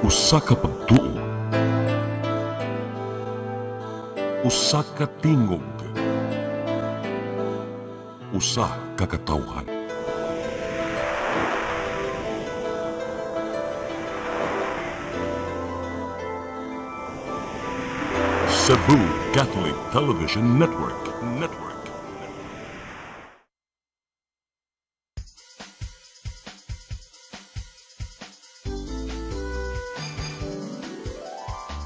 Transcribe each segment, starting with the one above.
Usa ka pagtuo, usa ka tingog, usa ka katawhan. Cebu Catholic Television Network.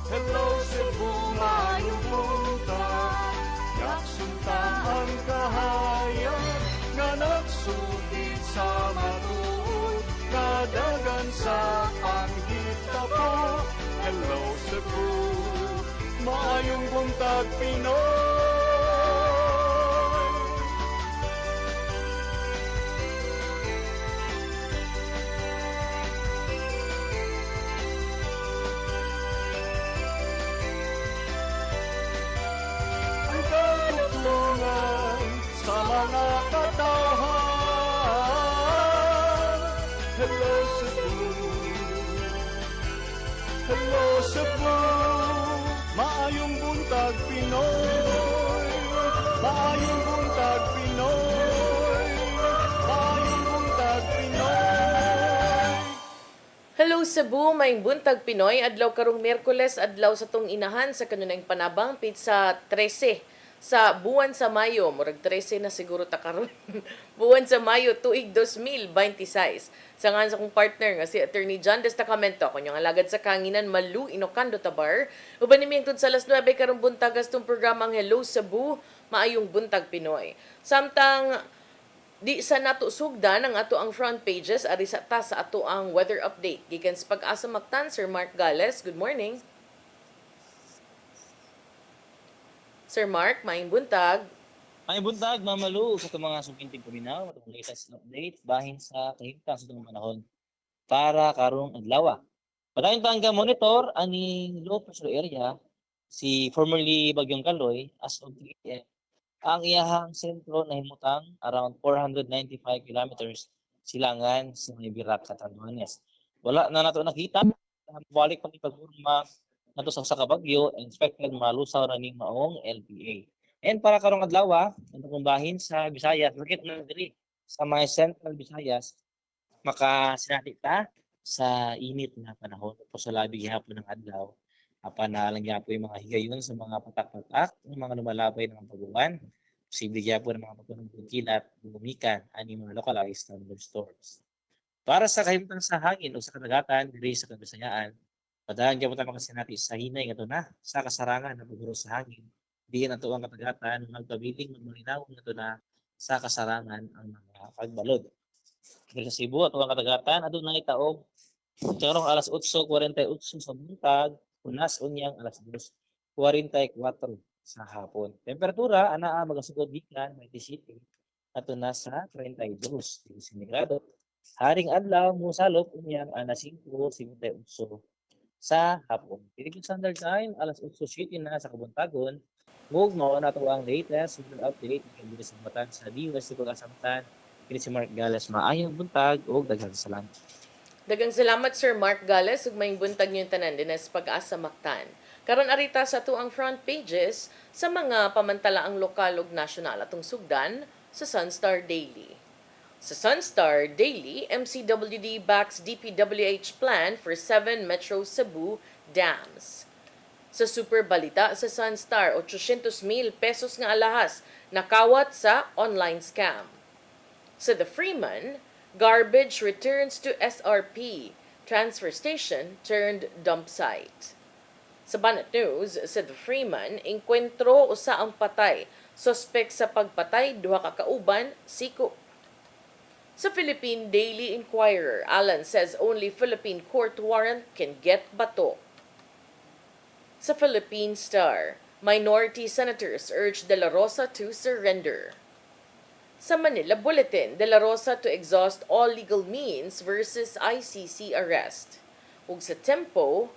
Hello Cebu, maayong buntag. Yaksunta ang kahayag nga nagsugid sa matuod, nadagan sa panghitabo. Hello Cebu, maayong buntag Pinoy. Ang katutulungan sa mga katawhan. Hello Cebu, hello Cebu, maayong buntag Pinoy, maayong buntag Pinoy, maayong buntag Pinoy. Hello Cebu, maayong buntag Pinoy, adlaw karong Miyerkules, adlaw sa tong inahan sa kanunayng panabang pizza 13 sa buwan sa Mayo, murag 13 na siguro ta karon. Buwan sa Mayo tuig 2026. Sa ngan sa kong partner nga si Attorney John Destacamento, kunyang alagad sa kanginan Malu Inocando Tabar, uban nimi hangtod sa alas 9 karong buntag gastong programang Hello Cebu, maayong buntag Pinoy. Samtang di sa nato sugdan ang ato ang front pages ari sa ato ang weather update gikan sa Pag-asa Mactan, Sir Mark Gales. Good morning. Sir Mark, maayong buntag. Ay buntag, mamalu sa itong mga sukinting kuminaw, itong latest update bahin sa kahimtang sa itong panahon para karong adlaw. Padayon tangga monitor ani low pressure area si formerly Bagyong Kaloy as of 3 AM. Ang iyahang sentro nahimutang around 495 kilometers silangan sa Birak, Catanduanes. Wala na nato nakita, balik pa ni pagurma nato sa usa ka bagyo, expected malusaw ra ning maong LPA. And para karong adlaw, ang kong bahin sa Visayas, bakit na diri sa mga Central Visayas, makasinati ta sa init na panahon po sa labi gihapon ng adlaw. Apan na lang gyapon yung mga higayon sa mga patak-patak, yung mga lumalabay ng pagungan, posible gyapon ng mga pagpunong kilat, gumikan, ani mga localized thunderstorms. Para sa kahimtang sa hangin o sa kadagatan diri sa Kabisayaan, padayon gyapon ta makasinati sa hinay ngadto na sa kasarangan ng paghuro sa hangin. Diin ato ang katagatan magpabiling magmalinaw ngadto na sa kasarangan ang mga pagbalod. Diri sa Cebu ato ang katagatan adunay taog karong alas 8:48 sa buntag, unas unyang alas 2:44 sa hapon. Temperatura anaa magasugod gikan 27 ato na sa 32 digri sentigrado. Haring adlaw mosalop unyang alas 5:58 sa hapon. Philippine Standard Time alas 8:07 na sa kabuntagon. Mug mao na to ang latest weather update diri sa Batan sa Diwas sa Pag-asamtan. Kini si Mark Gales, maayong buntag ug daghang salamat. Daghang salamat Sir Mark Gales ug maayong buntag niyong tanan dinas Pag-asa Mactan. Karon arita sa ato ang front pages sa mga pamantalaang lokal ug nasyonal atong sugdan sa Sunstar Daily. Sa Sunstar Daily, MCWD backs DPWH plan for 7 Metro Cebu dams. Sa Super Balita sa Sunstar, 800,000 pesos nga alahas nakawat sa online scam. Sa The Freeman, garbage returns to SRP, transfer station turned dump site. Sa Banat News, sa The Freeman, engkwentro usa ang patay, suspek sa pagpatay duha ka kauban, siko. Sa Philippine Daily Inquirer, Alan says only Philippine court warrant can get bato. Sa Philippine Star, minority senators urge De La Rosa to surrender. Sa Manila Bulletin, De La Rosa to exhaust all legal means versus ICC arrest. Ug sa Tempo,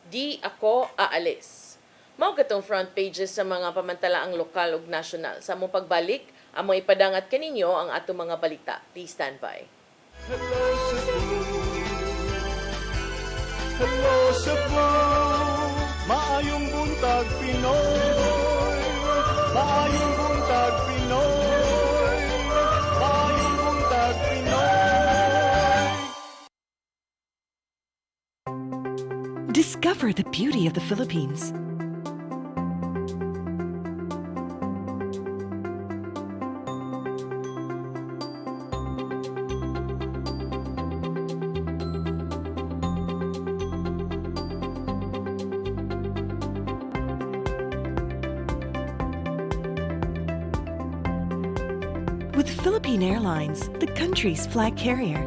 di ako aalis. Mao katong front pages sa mga pamantalaang lokal ug nasyonal. Sa among pagbalik, amo ipadangat kaninyo ang atong mga balita. Please stand by. Hello Cebu, hello Cebu, maayong buntag Pinoy. Maayong buntag Pinoy. Maayong buntag Pinoy. Discover the beauty of the Philippines. With Philippine Airlines, the country's flag carrier.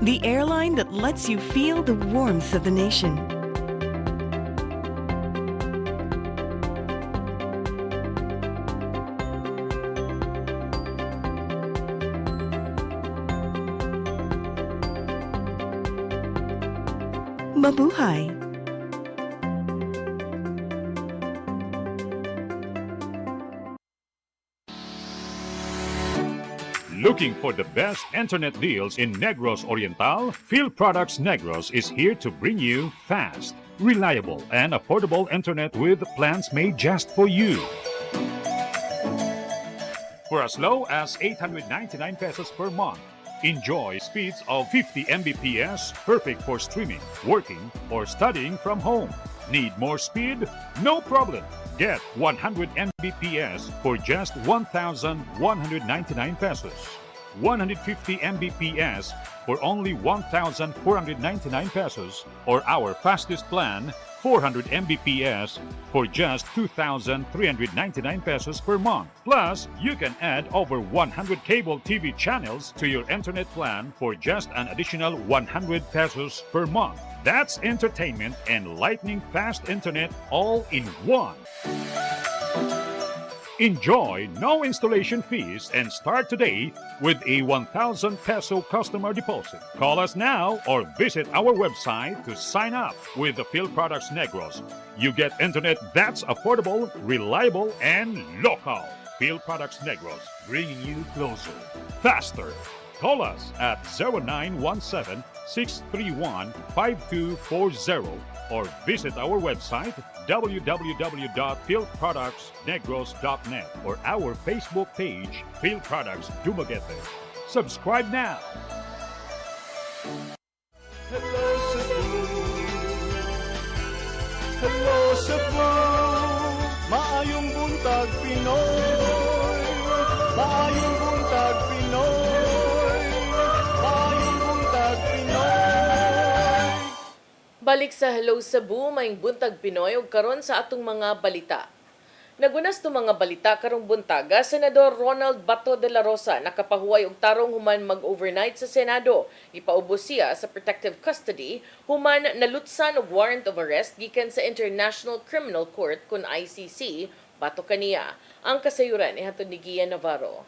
The airline that lets you feel the warmth of the nation. Mabuhay! Looking for the best internet deals in Negros Oriental? Field Products Negros is here to bring you fast, reliable, and affordable internet with plans made just for you. For as low as 899 pesos per month, enjoy speeds of 50 Mbps, perfect for streaming, working, or studying from home. Need more speed? No problem. Get 100 Mbps for just 1,199 pesos. 150 Mbps for only 1,499 pesos, or our fastest plan, 400 Mbps for just 2,399 pesos per month. Plus, you can add over 100 cable TV channels to your internet plan for just an additional 100 pesos per month. That's entertainment and lightning fast internet all in one. Enjoy no installation fees and start today with a 1,000 peso customer deposit. Call us now or visit our website to sign up with the Field Products Negros. You get internet that's affordable, reliable, and local. Field Products Negros, bringing you closer, faster. Call us at 0917-631-5240 or visit our website www.fieldproductsnegros.net or our Facebook page, Field Products Dumaguete. Subscribe now. Hello Cebu, hello Cebu, maayong buntag Pinoy. Maayong buntag Pinoy. Maayong buntag Pinoy. Balik sa Hello Cebu, maing buntag Pinoy ug karon sa atong mga balita. Nagunas to mga balita karong buntaga, Senador Ronald Bato de la Rosa nakapahuway og tarong human mag-overnight sa Senado. Ipaubos siya sa protective custody human nalutsan og warrant of arrest gikan sa International Criminal Court kun ICC bato kaniya. Ang kasayuran ihatod ni Gian Navarro.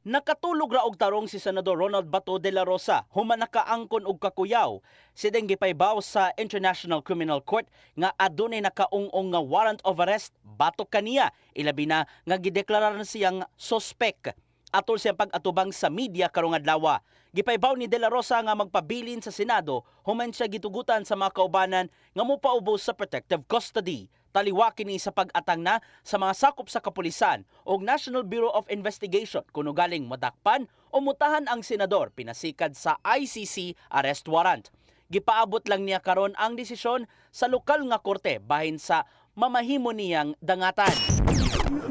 Nakatulog ra og tarong si Senador Ronald Bato de la Rosa human nakaangkon og kakuyaw sideng gipaybaw sa International Criminal Court nga adunay nakaung-ong nga warrant of arrest batok kaniya ilabi na nga gideklararan siyang sospek atol siyang pag-atubang sa media karong adlaw. Gipaybaw ni de la Rosa nga magpabilin sa Senado human siya gitugutan sa mga kaubanan nga mopaubos sa protective custody. Taliwa kini sa pag-atang na sa mga sakop sa kapulisan o National Bureau of Investigation kuno galing madakpan o mutahan ang senador pinasikad sa ICC arrest warrant. Gipaabot lang niya karon ang desisyon sa lokal nga korte bahin sa mamahimo niyang dangatan.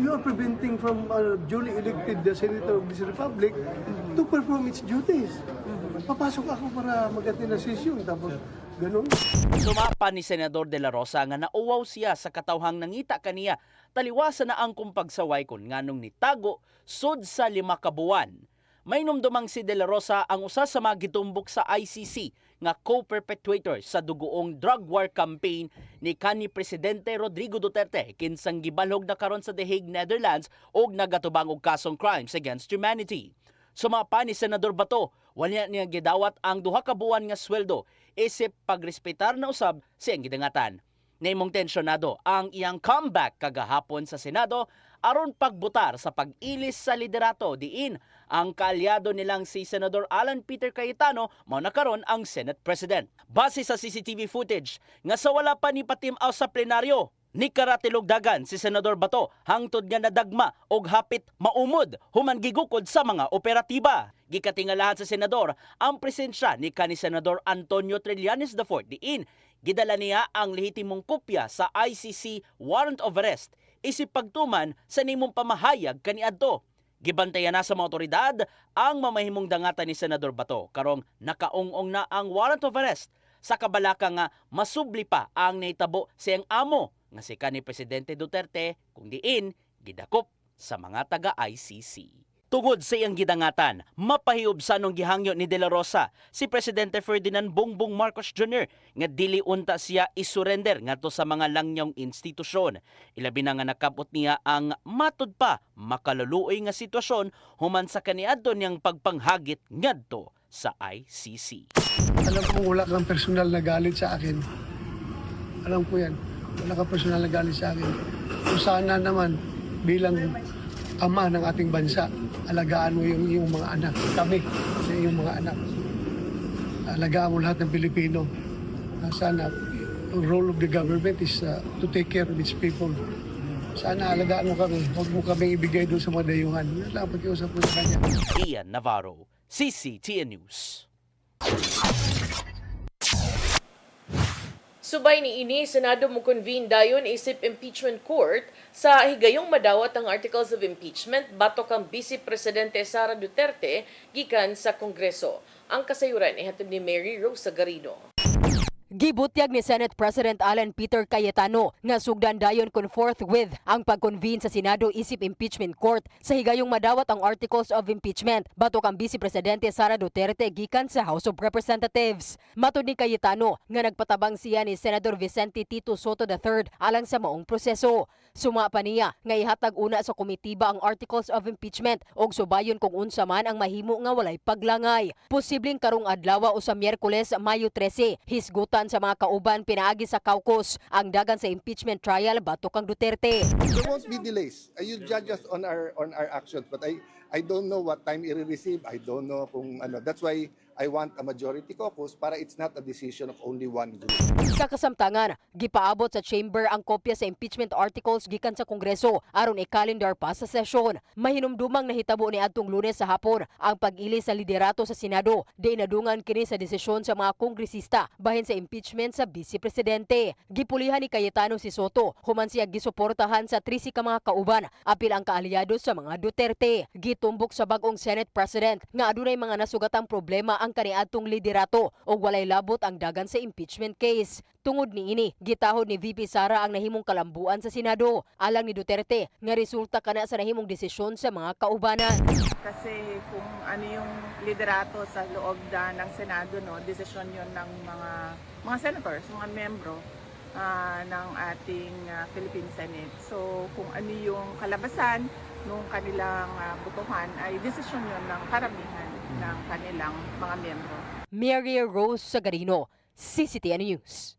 You are preventing from a duly elected senator of this republic to perform its duties. Papasok ako para mag-attend ng session tapos ganun. Sumapa ni Senador de la Rosa nga nauwaw siya sa katawhang nangita kaniya taliwasan na ang kumpagsaway kon nganong nitago sud sa 5 ka buwan. May numdumang si de la Rosa ang usa sa mga gitumbok sa ICC nga co-perpetrator sa dugoong drug war campaign ni kanhi Presidente Rodrigo Duterte kinsang gibalhog na karon sa The Hague, Netherlands og nagatubang og kasong crimes against humanity. Sumapa ni Senador Bato, wala niya gidawat ang 2 ka buwan nga sweldo isip pagrespetar na usab siyang gidangatan. Naimong tensyonado ang iyang comeback kagahapon sa Senado aron pagbutar sa pag-ilis sa liderato diin ang kaalyado nilang si Senador Alan Peter Cayetano mao nakaron ang Senate President. Base sa CCTV footage nga sa wala pa ni patimaw sa plenaryo, ni karatilog dagan si Senador Bato hangtod nga nadagma og hapit maumod human gigukod sa mga operatiba. Gikatingalahan sa senador ang presensya ni kanhi Senador Antonio Trillanes IV diin gidala niya ang lehitimong kopya sa ICC warrant of arrest isip pagtuman sa nimong pamahayag kaniadto. Gibantayan na sa mga otoridad ang mamahimong dangatan ni Senador Bato karong nakaungong na ang warrant of arrest sa kabalaka nga masubli pa ang naitabo siyang amo nga si kanhi Presidente Duterte kung diin gidakop sa mga taga-ICC. Tungod sa iyang gidangatan, mapahiyub sa anong gihangyo ni De La Rosa si Presidente Ferdinand Bongbong Marcos Jr. nga dili unta siya isurrender ngadto sa mga langyong institusyon. Ilabi na nga nakabot niya ang matud pa makaluluoy nga sitwasyon human sa kaniadto niyang pagpanghagit ngadto sa ICC. Alam kong wala kang personal na galit sa akin. Alam ko yan. Wala kang personal na galit sa akin. Kung sana naman bilang ama ng ating bansa, alagaan mo yung iyong mga anak. Kami sa iyong mga anak. Alagaan mo lahat ng Pilipino. Sana, the role of the government is to take care of its people. Sana alagaan mo kami. Huwag mo kami ibigay doon sa mga dayuhan. Yun lang pag-iusap mo sa kanya. Ian Navarro, CCTN News. Subay ni ini, Senado mo convene dayon isip impeachment court sa higayong madawat ang articles of impeachment batok kang Vice Presidente Sara Duterte gikan sa Kongreso. Ang kasayuran ay hatod ni Mary Rose Sagarino. Gibutyag ni Senate President Alan Peter Cayetano nga sugdan dayon kon forthwith ang pag-convene sa Senado isip impeachment court sa higayong madawat ang articles of impeachment batok ang Vice Presidente Sara Duterte gikan sa House of Representatives. Matud ni Cayetano nga nagpatabang siya ni Senador Vicente Tito Soto III alang sa maong proseso. Suma pa niya nga ihatag una sa komitiba ang articles of impeachment og subayon kung unsa man ang mahimo nga walay paglangay. Posibleng karong adlaw o sa Miyerkules, Mayo 13, hisgutan sa mga kauban pinaagi sa caucus ang dagan sa impeachment trial batok kang Duterte. There won't be delays. You judge us on our actions, but I don't know what time i-receive. I don't know kung ano. That's why I want a majority caucus para it's not a decision of only one group. Sa kasamtangan, gipaabot sa chamber ang kopya sa impeachment articles gikan sa Kongreso aron i-calendar pa sa sesyon. Mahinumdumang nahitabo ni adtong Lunes sa hapon ang pag-ili sa liderato sa Senado. Di nadungan kini sa desisyon sa mga kongresista bahin sa impeachment sa Vice Presidente. Gipulihan ni Cayetano si Soto human siya gisuportahan sa 13 ka mga kauban apil ang kaalyado sa mga Duterte. Gitumbok sa bag-ong Senate President nga adunay mga nasugatang problema ang kaniadtong liderato o walay labot ang dagan sa impeachment case. Tungod ni ini, gitahod ni VP Sara ang nahimong kalambuan sa Senado alang ni Duterte nga resulta kana sa nahimong desisyon sa mga kaubanan. Kasi kung ano yung liderato sa loob ng Senado, no, desisyon yon ng mga senators, mga membro ng ating Philippine Senate. So kung ano yung kalabasan nung kanilang butuhan ay desisyon yon ng karamihan ng kanilang mga membro. Mary Rose Sagarino, CCTN News.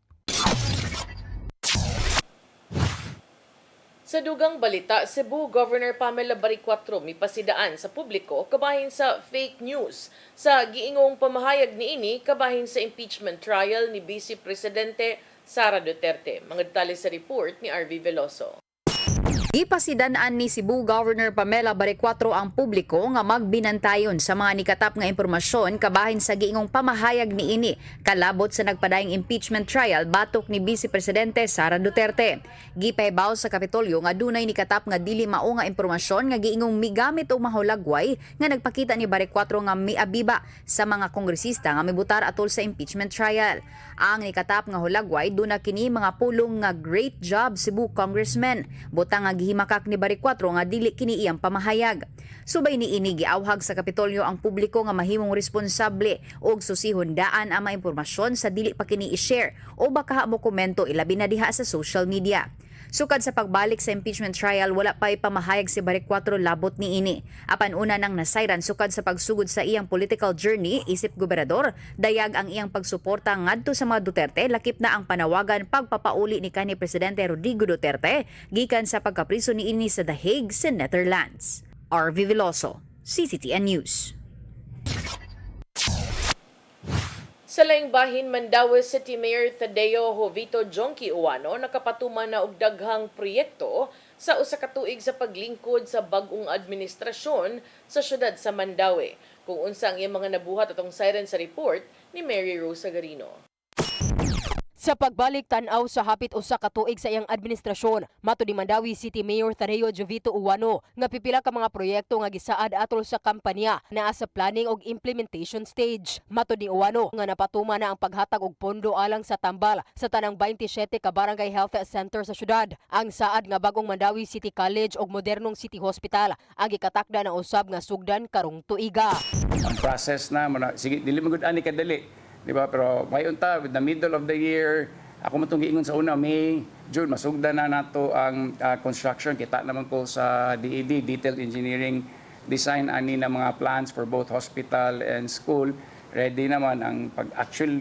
Sa dugang balita, Cebu Governor Pamela Baricuatro mipasidaan sa publiko kabahin sa fake news sa giingong pamahayag niini kabahin sa impeachment trial ni Vice Presidente Sara Duterte. Mga detalye sa report ni RV Veloso. Ipasidaan ni Cebu Governor Pamela Baricuatro ang publiko nga magbinantayon sa mga nikatap nga impormasyon kabahin sa giingong pamahayag niini kalabot sa nagpadayong impeachment trial batok ni Vice Presidente Sara Duterte. Gipaybaw sa Kapitolyo nga dunay nikatap nga dili mao nga impormasyon nga giingong migamit og mahulagway nga nagpakita ni Baricuatro nga miabiba sa mga kongresista nga mibutar atol sa impeachment trial. Ang nikatap nga hulagway duna kini mga pulong nga great job Cebu congressmen. Butang nga gihimakak ni Baricuatro nga dili kini iyang pamahayag. Subay ni ini giawhag sa Kapitolyo ang publiko nga mahimong responsable og susihon daan ang mga impormasyon sa dili pa kini i-share o baka mo komento ilabi na diha sa social media. Sukad sa pagbalik sa impeachment trial, wala pa ipamahayag si Barik 4 labot ni ini. Apan una nang nasayran sukad sa pagsugod sa iyang political journey, isip gobernador, dayag ang iyang pagsuporta ngadto sa mga Duterte, lakip na ang panawagan pagpapauli ni kanhi Presidente Rodrigo Duterte gikan sa pagkapriso ni ini sa The Hague sa Netherlands. RV Veloso, CCTN News. Sa laing bahin, Mandaue City Mayor Tadeo Jovito Jonky Uwano nakapatuman na og daghang proyekto sa usa ka tuig sa paglingkod sa bag-ong administrasyon sa syudad sa Mandaue. Kung unsa ang iyang mga nabuhat atong siren sa report ni Mary Rose Sagarino. Sa pagbalik tan-aw sa hapit usa ka tuig sa iyang administrasyon, matud ni Mandaue City Mayor Tadeo Jovito Uwano nga pipila ka mga proyekto nga gisaad atol sa kampanya naa sa planning ug implementation stage. Matud ni Uwano nga napatuma na ang paghatag og pondo alang sa tambal sa tanang 27 ka barangay health center sa syudad. Ang saad nga bagong Mandaue City College ug modernong City Hospital ang gikatakda na usab nga sugdan karong tuiga. Ang process na sige dili magud ani kadali. Di ba? Pero may unta, with the middle of the year, ako mo itong giingon sa una, May, June, masugda na nato ang construction. Kita naman ko sa DED, Detailed Engineering Design, ani na mga plans for both hospital and school. Ready naman ang actual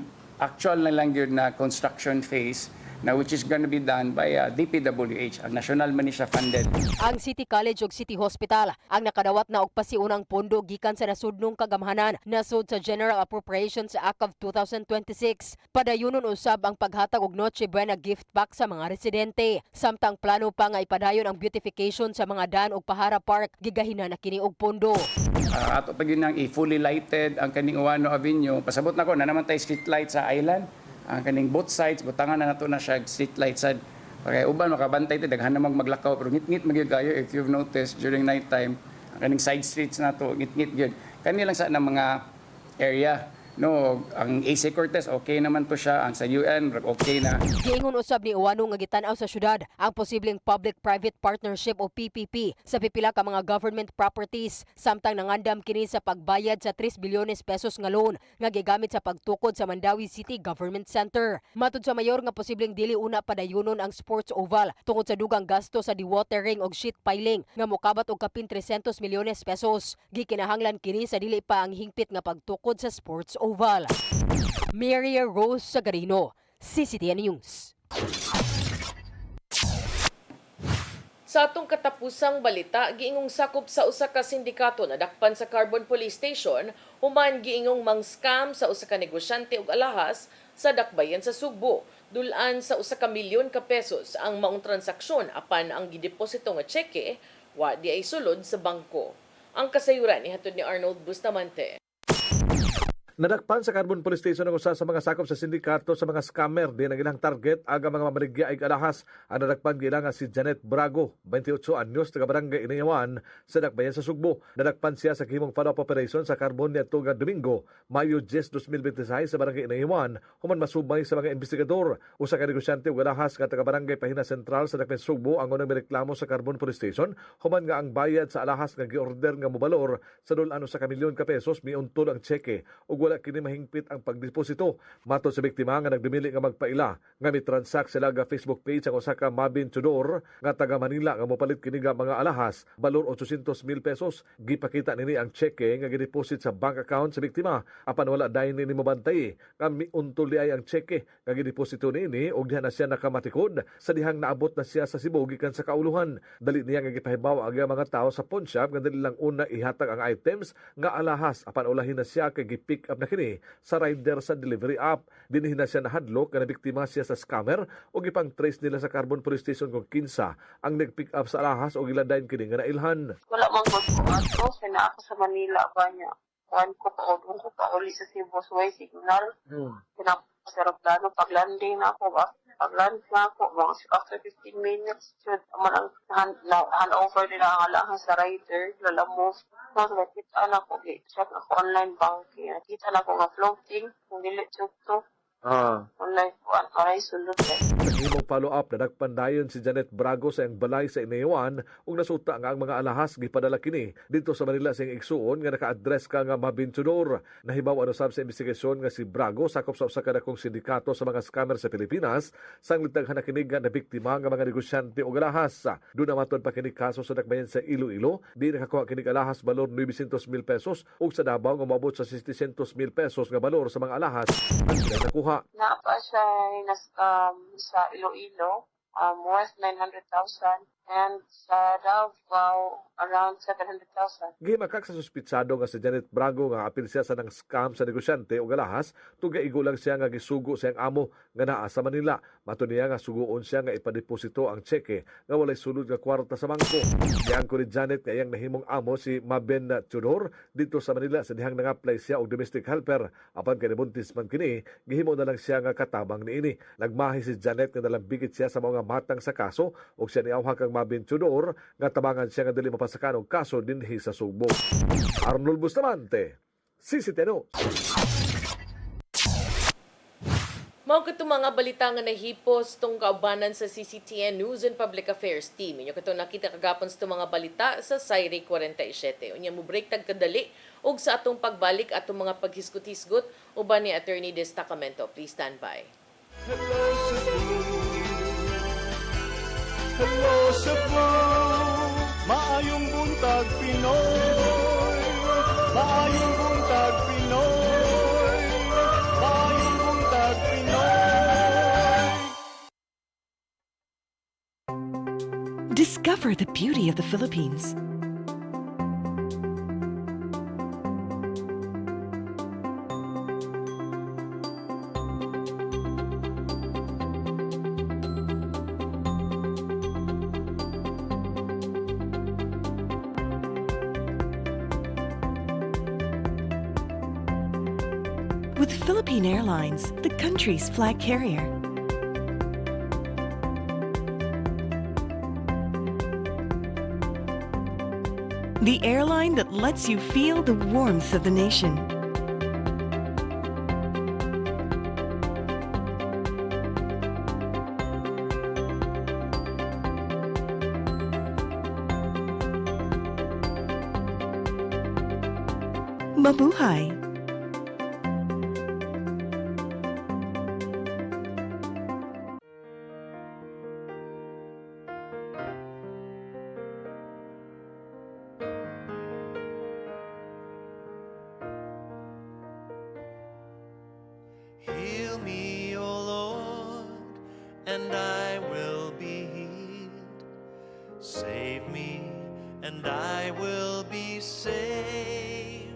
na lang yun na construction phase na which is going to be done by DPWH, ang national man ni siya funded. Ang City College ug City Hospital ang nakadawat na og pasiunang pondo gikan sa nasudnong kagamhanan nasud sa General Appropriations Act of 2026. Padayunon usab ang paghatag og Noche Buena gift pack sa mga residente. Samtang plano pa nga ipadayon ang beautification sa mga daan ug Pahara Park, gigahina na kini og pondo. Ato pa gyud nang i-fully lighted ang kaning Uwano Avenue. Pasabot na ko na naman tay street light sa island. Ang kaning both sides butangan na nato na siya street light sad. Kaya uban makabantay ti daghan na maglakaw pero ngit-ngit magyud kayo if you've noticed during night time ang kaning side streets nato ngit-ngit gyud. Kani lang sa na mga area. No, ang AC Cortez okay naman to siya, ang sa UN okay na. Giingon usab ni Uwano nga gitan-aw sa syudad ang posibleng public-private partnership o PPP sa pipila ka mga government properties samtang nangandam kini sa pagbayad sa 3 bilyones pesos nga loan nga gigamit sa pagtukod sa Mandaue City Government Center. Matud sa mayor nga posibleng dili una padayunon ang sports oval tungod sa dugang gasto sa dewatering og sheet piling nga mokabat og kapin 300 milyones pesos. Gikinahanglan kini sa dili pa ang hingpit nga pagtukod sa sports oval. Mary Rose Sagarino, CCTN News. Sa atong katapusang balita, giingong sakop sa usa ka sindikato na dakpan sa Carbon Police Station, human giingong mang-scam sa usa ka negosyante og alahas sa dakbayan sa Sugbo. Dulan sa usa ka milyon ka pesos ang maong transaksyon apan ang gideposito nga tseke wa di ay sulod sa bangko. Ang kasayuran ihatod ni Arnold Bustamante. Nadakpan sa Carbon Police Station ang usa sa mga sakop sa sindikato sa mga scammer din ang ilang target aga mga mamaligya ay alahas. Ang nadakpan gila nga si Janet Brago, 28 anyos, taga barangay Inayawan sa dakbayan sa Sugbo. Nadakpan siya sa himong follow-up operation sa Carbon niadto nga Domingo, Mayo 10, 2026 sa barangay Inayawan, human masubay sa mga investigador. Usa ka negosyante ug alahas nga taga barangay Pahina Sentral sa dakbayan Sugbo ang unang mireklamo sa Carbon Police Station, human nga ang bayad sa alahas nga giorder nga mobalor sa dulan sa milyon ka pesos miuntol ang tseke ug wala kini mahingpit ang pagdeposito. Matod sa biktima nga nagdumili nga magpaila nga mi-transact sila nga Facebook page ang usa ka Mabin Tudor nga taga Manila nga mopalit kini nga mga alahas balor 800,000 pesos. Gipakita nini ang cheque nga gideposit sa bank account sa biktima apan wala dayon nini mabantay nga miuntol di ay ang cheque nga gideposito nini ug diha na siya nakamatikod sa dihang naabot na siya sa Cebu gikan sa kauluhan. Dali niya nga gipahibaw ang mga tao sa pawn shop nga dali lang una ihatag ang items nga alahas apan ulahin na siya kay gi-pick up na kini sa rider sa delivery app. Dinhi na siya nahadlok nga nabiktima siya sa scammer ug ipang trace nila sa Carbon Police Station kung kinsa ang nag-pick up sa alahas o giladayon kini nga nailhan. Wala mang gusto na ako sa Manila ba niya. Kuhan ko pa uli sa Cebu Suway Signal. Pinapos sa aeroplano, pag-landing na ako ba? Pag-land na ako, mga after 15 minutes, man ang hand-over nila ang alahas sa rider, lalamove. Nakita na ako, check ako online banking. Nakita na ako nga floating, kung dili to. Online po, aray sulod eh. Nagimong follow-up na nagpandayon si Janet Brago sa iyang balay sa Inewan ug nasuta nga ang mga alahas gipadala kini dito sa Manila sa iyang igsuon nga naka-address ka nga mabintunor. Nahibaw ano sab sa investigasyon nga si Brago sakop sa usa ka dakong sindikato sa mga scammer sa Pilipinas sang litaghan na kini nga na biktima nga mga negosyante og alahas. Doon naman pa kini kaso sa dakbayan sa Iloilo, di nakakuha kini alahas balor 900,000 pesos ug sa Davao nga moabot sa 600,000 pesos nga balor sa mga alahas ang kanilang nakuha. Napa siya sa Iloilo, worth 900,000 and sa Davao around 700,000. Gihimakak sa suspitsado nga si Janet Brago nga apil siya sa nang scam sa negosyante o galahas, tugaigo lang siya nga gisugo sa iyang amo nga naa sa Manila. Mato niya nga suguon siya nga ipadeposito ang tseke nga walay sulod nga kwarta sa bangko. Yang ko ni Janet nga iyang nahimong amo si Maben Tudor dito sa Manila sa dihang nang-apply siya og domestic helper. Apan kay nabuntis man kini, gihimo na lang siya nga katabang niini. Nagmahi si Janet nga nalambigit siya sa mga matang sa kaso ug siya niawha kang Maben Tudor nga tabangan siya nga dili mapasakan og kaso dinhi sa Subo. Arnold Bustamante, CCTV. Mao kato mga balita nga nahipos tong kaubanan sa CCTN News and Public Affairs Team. Inyo kato nakita kagapon sa mga balita sa Sayre 47. Unya mo break tagkadali og sa atong pagbalik atong mga paghisgot-hisgot uban ni Attorney Destacamento. Please stand by. Hello Cebu, maayong buntag Pinoy, maayong buntag Pinoy, maayong buntag Pinoy. Discover the beauty of the Philippines. With Philippine Airlines, the country's flag carrier. The airline that lets you feel the warmth of the nation. Mabuhay! Heal me, O Lord, and I will be healed. Save me, and I will be saved.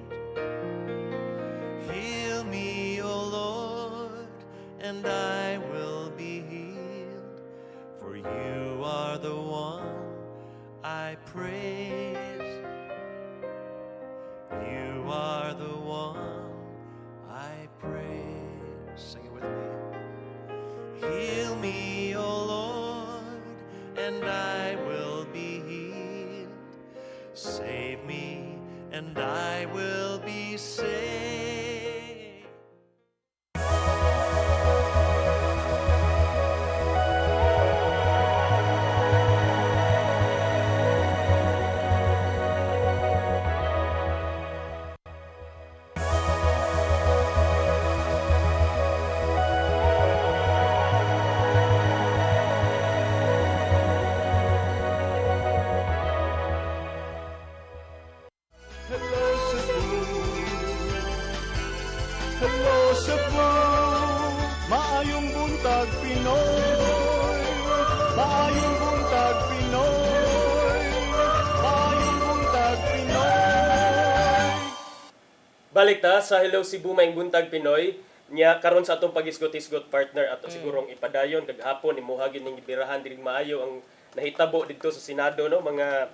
Heal me, O Lord, and I will be healed. For you are the one I praise. You are the one I praise. Sing it with me. Heal me, O Lord, and I will be healed. Save me, and I will be saved. Hello Cebu, hello Cebu, maayong buntag Pinoy, maayong buntag Pinoy, maayong buntag Pinoy. Balik ta sa Hello Cebu Maayong Buntag Pinoy. Nya karon sa atong pagisgot-isgot partner ato sigurong ipadayon kag hapon imuhagin ning birahan diri maayo ang nahitabo didto sa Senado no mga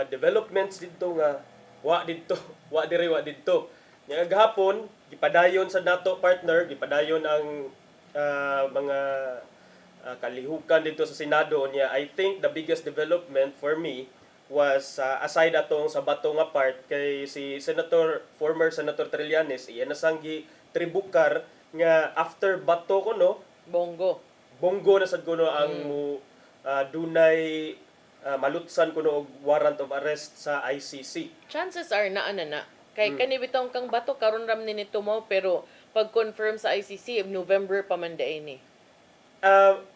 developments didto nga wa didto. Nya gahapon gipadayon sa nato partner gipadayon ang mga kalihukan dito sa Senado niya. I think the biggest development for me was aside atong sa bato nga part kay si former Senator Trillanes iya nasanggi tribukar nga after Bato kuno Bongo na sad kuno ang dunay malutsan kuno og warrant of arrest sa ICC. chances are na kay kani bitong kang Bato karon ram ni tumaw pero pag confirm sa ICC November pa man day ni.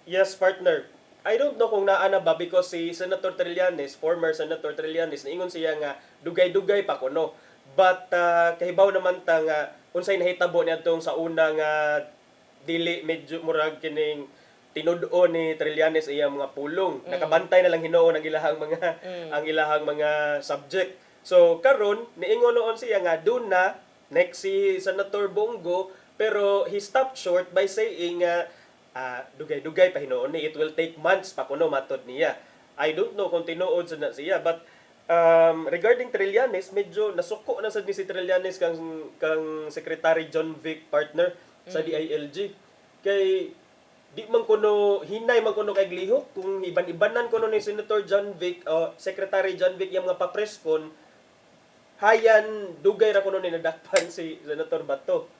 Yes, partner. I don't know kung naa na ba because si Senator Trillanes, former Senator Trillanes, naingon siya nga dugay-dugay pa kuno. But kahibaw naman ta nga unsay nahitabo niadtong sa una nga dili medyo murag kining tinud-o ni Trillanes iyang mga pulong. Nakabantay na lang hinuon ang ilahang mga subject. So karon niingon noon siya nga dun na next si Senator Bongo pero he stopped short by saying dugay-dugay pa hinuon ni it will take months pa kuno matod niya. I don't know kung tinuod sa na siya but regarding Trillanes medyo nasuko na sad ni si Trillanes kang Secretary John Vic partner sa DILG kay di man kuno hinay man kuno kay glihok kung iban-ibanan kuno ni Senator John Vic o Secretary John Vic yung mga papreskon hayan dugay ra kuno ni nadakpan si Senator Bato.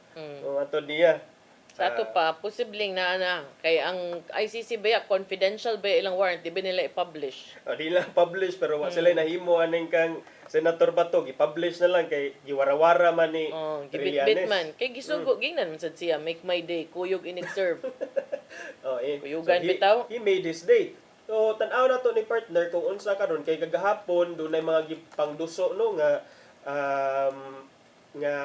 Matod niya. Sa ato pa, posibleng na kay ang ICC ba confidential ba ilang warrant, di ba nila i-publish? Di lang publish pero wa sila nahimo aning kang Senator Bato i-publish na lang kay giwara-wara man ni Gibit-bit man. Kay gisugo gingnan man sad siya, make my day, kuyog inig-serve. Kuyugan bitaw. He made his day. So tan-aw na to ni partner kung unsa karon kay kagahapon dunay mga gipangduso no nga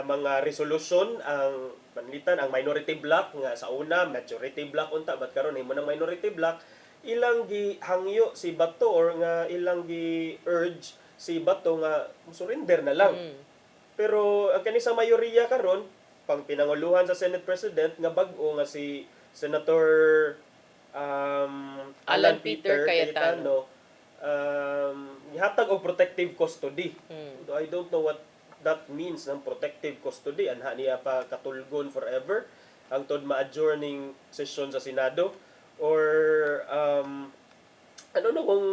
mga resolution ang panlitan ang minority block nga sa una majority block unta but karon himo nang minority block ilang gihangyo si Bato or nga ilang gi-urge si Bato nga surrender na lang. Pero ang kani sa mayoriya karon pang pinanguluhan sa Senate President nga bag-o nga si Senator Alan Peter Cayetano gihatag og protective custody. I don't know what that means ng protective custody anha niya pa katulgon forever hangtod ma-adjourning session sa Senado or ano no kung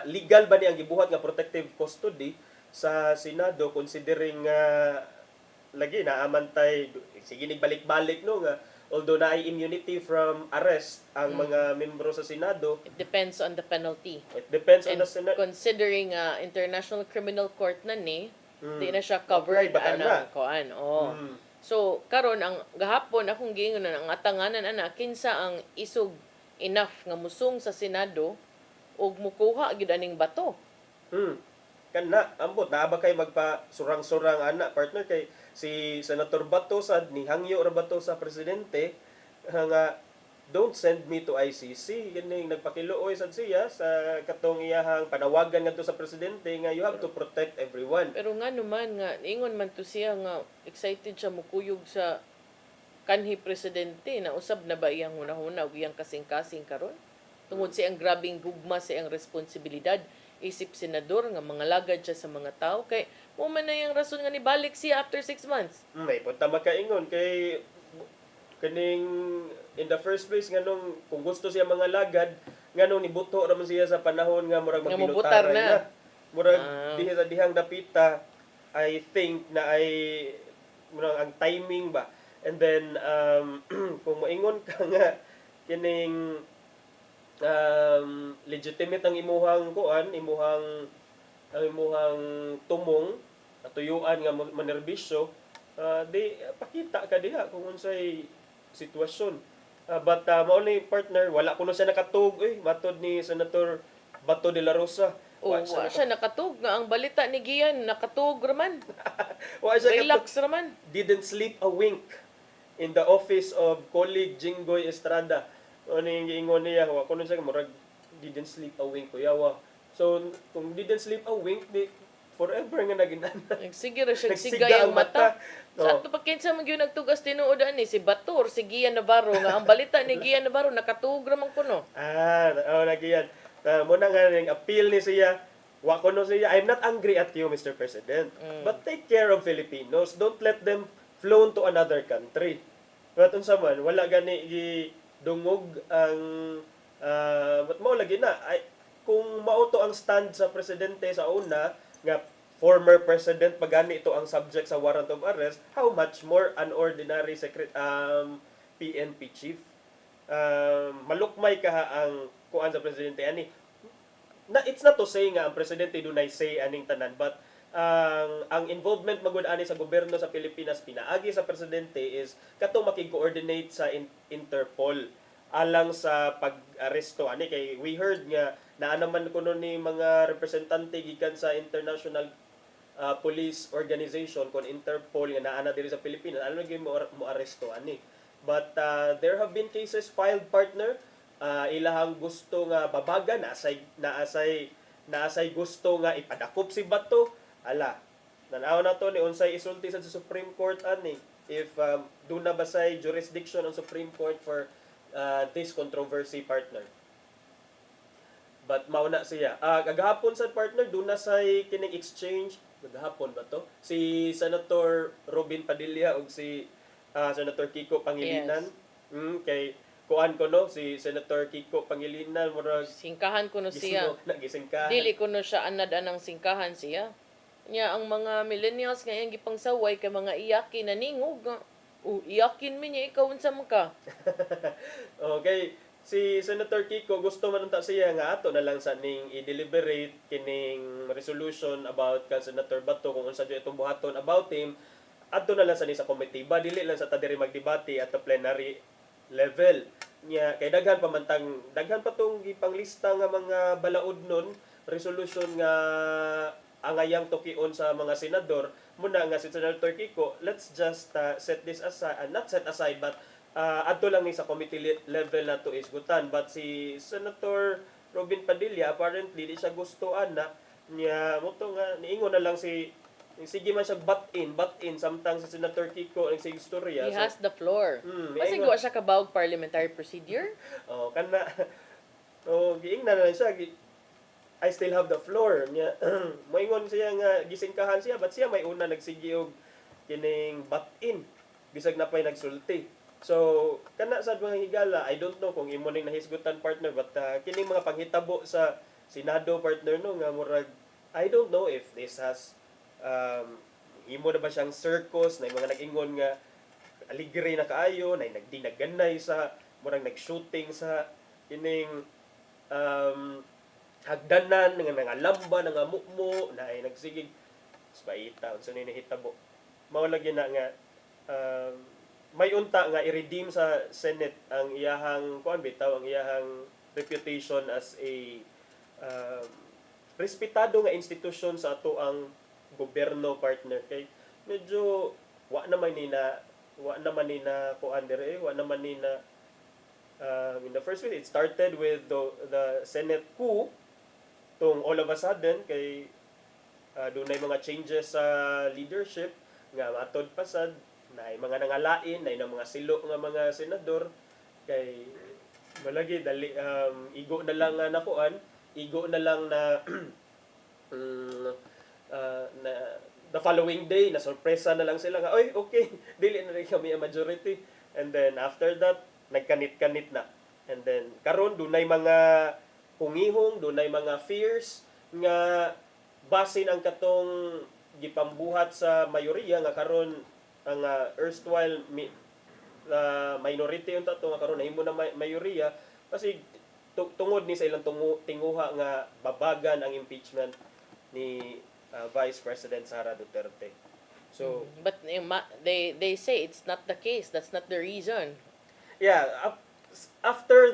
legal ba ni ang gibuhat nga protective custody sa Senado considering lagi na amantay sige balik-balik no nga although na ay immunity from arrest ang mga membro sa Senado. It depends on the penalty. It depends on And the Senate. considering International Criminal Court na ni di na siya covered koan. So karon ang gahapon akong giingon ang atanganan kinsa ang isog enough nga musung sa Senado ug mukuha gid aning Bato. Kana ambot naa ba kay magpa-surang-surang partner kay si Senator Bato sad ni hangyo ra Bato sa presidente nga don't send me to ICC ganing nagpakiluoy sad siya sa katong iyahang panawagan ngadto sa presidente nga you have to protect everyone. Pero nga naman nga ingon man to siya nga excited siya mukuyog sa kanhi presidente na usab na ba iyang hunahuna ug iyang kasing-kasing karon tungod sa iyang grabing gugma sa iyang responsibilidad isip senador nga mga lagad siya sa mga tao kay mo man na yung rason nga nibalik siya after 6 months. May punta makaingon kay kaning in the first place nganong kung gusto siya mga lagad nganong nibuto ra man siya sa panahon nga murag magbilutaran na. Murag diha sa dihang dapita I think na ay murag ang timing ba. And then kung moingon ka nga kining legitimate ang imuhang imuhang tumong atuyuan nga manerbisyo di pakita ka diha kung unsay sitwasyon. But mao ni partner wala kuno siya nakatug matod ni Senator Bato de la Rosa. Wa siya nakatug nga ang balita ni Gian nakatug raman. Relax raman. Didn't sleep a wink in the office of colleague Jinggoy Estrada. Ano yung giingon niya, kuno siya murag didn't sleep a wink kuyawa. So kung didn't sleep a wink di forever nga naginana. Sige ra siya sigay ang mata. Sa ato pa kinsa man gyud nagtugas tinuod ani si Bator, si Gian Navarro nga ang balita ni Gian Navarro nakatug ra man kuno. Nagiyan. Muna nga ning appeal ni siya. Wa kuno siya, I'm not angry at you Mr. President, but take care of Filipinos. Don't let them flown to another country. But unsa man wala gani dungog ang but mao lagi na kung mauto ang stand sa presidente sa una nga former president pagani ito ang subject sa warrant of arrest, how much more an ordinary PNP chief. Malukmay ka ang kuan sa presidente ani. It's not to say nga ang presidente dunay say aning tanan, but ang involvement magud ani sa gobyerno sa Pilipinas pinaagi sa presidente is kato makig-coordinate sa Interpol alang sa pag-aresto ani kay we heard nga naa naman kuno ni mga representante gikan sa international police organization kon Interpol nga naa na diri sa Pilipinas alam gyud mo aresto ani, but there have been cases filed, partner, ilahang gusto nga babagan naasay gusto nga ipadakop si bato ala nanaw na to ni unsay isulti sa Supreme Court ani if do na basay jurisdiction ang Supreme Court for this controversy, partner. But mauna siya. Kagahapon sa partner, doon na sa kining exchange, kagahapon ba to? Si Senator Robin Padilla o si Senator Kiko Pangilinan. Yes. Kay kuan ko no, si Senator Kiko Pangilinan, murag Singkahan ko no siya. Nagisingkahan. Dili ko no siya anad anang singkahan siya. Nya ang mga millennials ngayon gipangsaway kay mga iyakin na ningog nga. Iyakin mi niya ikaw unsa man ka. Okay, si Senator Kiko gusto man unta siya nga ato na lang sa ning i-deliberate kining resolution about kan Senator Bato kung unsa jud itong buhaton about him. Adto na lang sa ni sa committee ba dili lang sa ta diri magdebate at the plenary level. Nya kay daghan pa tong gipanglista nga mga balaod nun, resolution nga angayang tukion sa mga senador. Muna nga si Senator Kiko, let's just set this aside, not set aside, but adto lang ni sa committee level na to isgutan. But si Senator Robin Padilla, apparently, di siya gustoan na niya, mo to nga, niingon na lang sige man siya butt in, samtang si Senator Kiko ang sa istorya. He has the floor. Kasi niingon- gawa siya kabawag parliamentary procedure. Kana, giing na lang siya, I still have the floor niya. Moingon siya nga gisingkahan siya, but siya may una nagsigi og kining butt-in bisag na pay nagsulti. So kana sad mga higala, I don't know kung imo ning nahisgutan, partner, but kining mga panghitabo sa Senado, partner, no nga murag I don't know if this has imo na ba siyang circus na mga nag-ingon nga aligre na kaayo na nagdinaganay sa murag nag-shooting sa kining hagdanan nga nangalamba nga mukmo na ay nagsigig spaita unsa ni nahitabo mao lagi na nga may unta nga i-redeem sa Senate ang iyahang kuan bitaw ang iyahang reputation as a respetado nga institusyon sa ato ang gobyerno, partner, kay medyo wa naman ni na kuan dire wa naman ni na in the first place it started with the Senate coup tong all of a sudden kay dunay mga changes sa leadership nga matod pasad na mga nangalain na mga silo nga mga senador kay malagi dali igo na lang na nakuan igo na lang na na the following day na sorpresa na lang sila nga oy okay dili na rin kami ang majority, and then after that nagkanit-kanit na, and then karon dunay mga hungihong, dunay mga fears nga basin ang katong gipambuhat sa mayoriya nga karon ang erstwhile minority unta to nga karon nahimo na mayoriya kasi tungod ni sa ilang tinguha nga babagan ang impeachment ni Vice President Sara Duterte. So but they say it's not the case, that's not the reason. yeah, after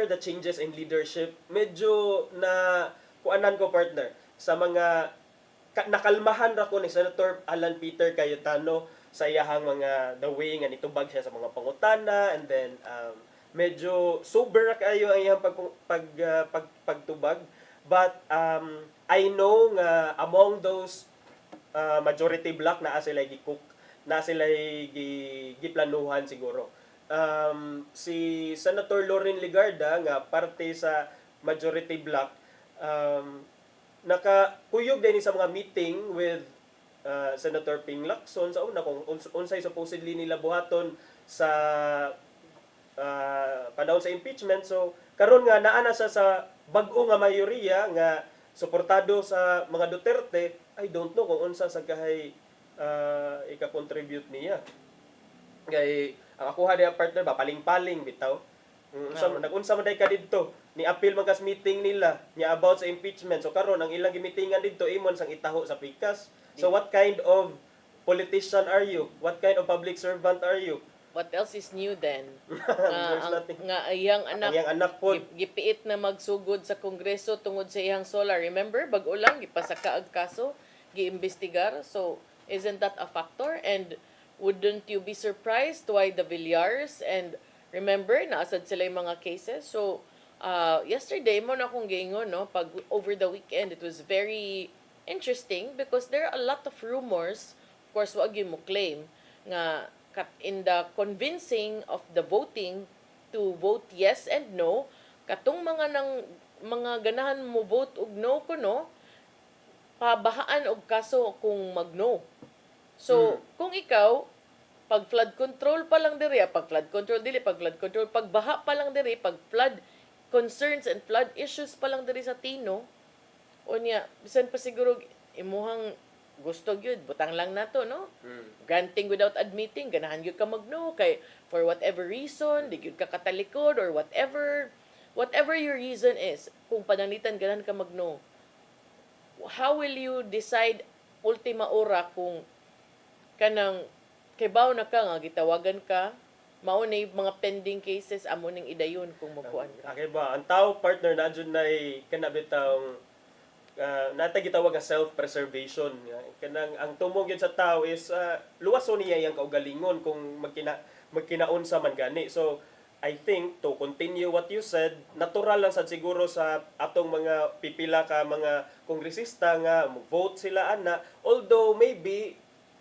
the changes in leadership, medyo na kuanan ko, partner, sa mga nakalmahan ra ko ni Senator Alan Peter Cayetano sa iyahang mga the way nga nitubag siya sa mga pangutana, and then medyo sober ra kayo ang iyang pagtubag, but I know nga among those majority bloc na sila gikook, na sila giplanuhan siguro. Si Senator Loren Legarda nga parte sa majority bloc nakakuyog din sa mga meeting with Senator Ping Lacson sa una kung unsay supposedly nila buhaton sa panahon sa impeachment. So karon nga naa na sa bag-o nga mayoriya nga suportado sa mga Duterte, I don't know kung unsa sa kahay ika-contribute niya. Kay Ang akuha diha partner ba paling-paling bitaw. Nag-unsa man day ka didto. Ni appeal man kas meeting nila nya about sa impeachment. So karon ang ilang gimeetingan didto imon sang itaho sa pikas. So what kind of politician are you? What kind of public servant are you? What else is new then? There's nothing. Nga iyang Ang iyang anak po. gipiit na magsugod sa Kongreso tungod sa iyang solar. Remember, bag-o lang, gipasaka ang kaso, giimbestigar. So, isn't that a factor? And wouldn't you be surprised why the Villars and remember, naasad sila yung mga cases? So, yesterday mo na akong giingon, no? Pag over the weekend, it was very interesting because there are a lot of rumors. Of course, wag yun mo claim nga in the convincing of the voting to vote yes and no, katong mga ganahan mo vote og no kuno, pabahaan og kaso kung mag-no. So, kung ikaw, pag flood control pa lang diri, pag flood control, pag baha pa lang diri, pag flood concerns and flood issues pa lang diri sa Tino, o niya, bisan pa siguro, imuhang gusto gyud butang lang nato no granting without admitting ganahan gyud ka magno kay for whatever reason di gyud ka katalikod or whatever your reason is kung pananitan ganahan ka magno, how will you decide ultima ora kung kanang kibaw na ka nga gitawagan ka mao na yung mga pending cases amo ning idayon kung magkuan ka. Okay ba ang tao partner na jud nay kanabitang natay gitawag nga self-preservation. Kanang ang tumong yun sa tao is luwason niya yung kaugalingon kung magkinaunsa man gani. So, I think, to continue what you said, natural lang sad siguro sa atong mga pipila ka mga kongresista nga vote sila ana. Although, maybe,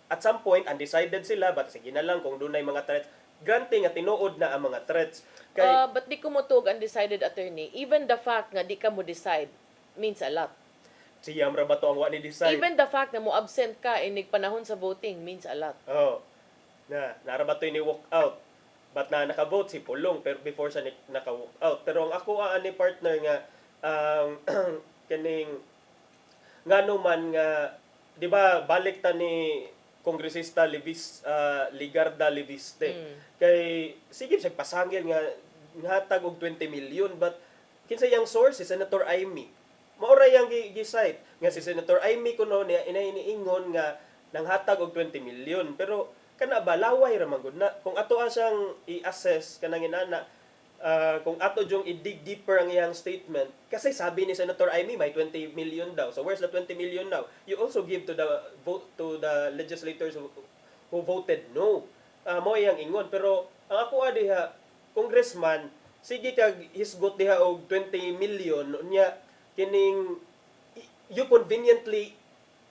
at some point, undecided sila, but sige na lang kung dunay mga threats. Granting nga tinuod na ang mga threats. But di ko mo tug undecided attorney. Even the fact nga di ka mo decide means a lot. Siyam ra ba to ang wa ni decide? Even the fact na mo absent ka inig panahon sa voting means a lot. Oh. Nara ba to ni walk out? But naka-vote si Pulong pero before siya naka-walk out. Pero ang ako ani partner nga kaning ngano man nga di ba balik ta ni kongresista Ligarda Leviste. Kay sige siya pasangil nga hatag og 20 million but kinsa yang source si Senator Amy. Maura yang gi-cite nga si Senator Amy kuno niya iniingon nga nanghatag og 20 million pero kana ba laway ra man gud na kung ato siyang i-assess kanang inana kung ato jung i-dig deeper ang iyang statement kasi sabi ni Senator Amy may 20 million daw. So where's the 20 million now? You also give to the legislators who voted no. Mo yang ingon pero ang ako diha congressman sige kag hisgot diha og 20 million nya kining you conveniently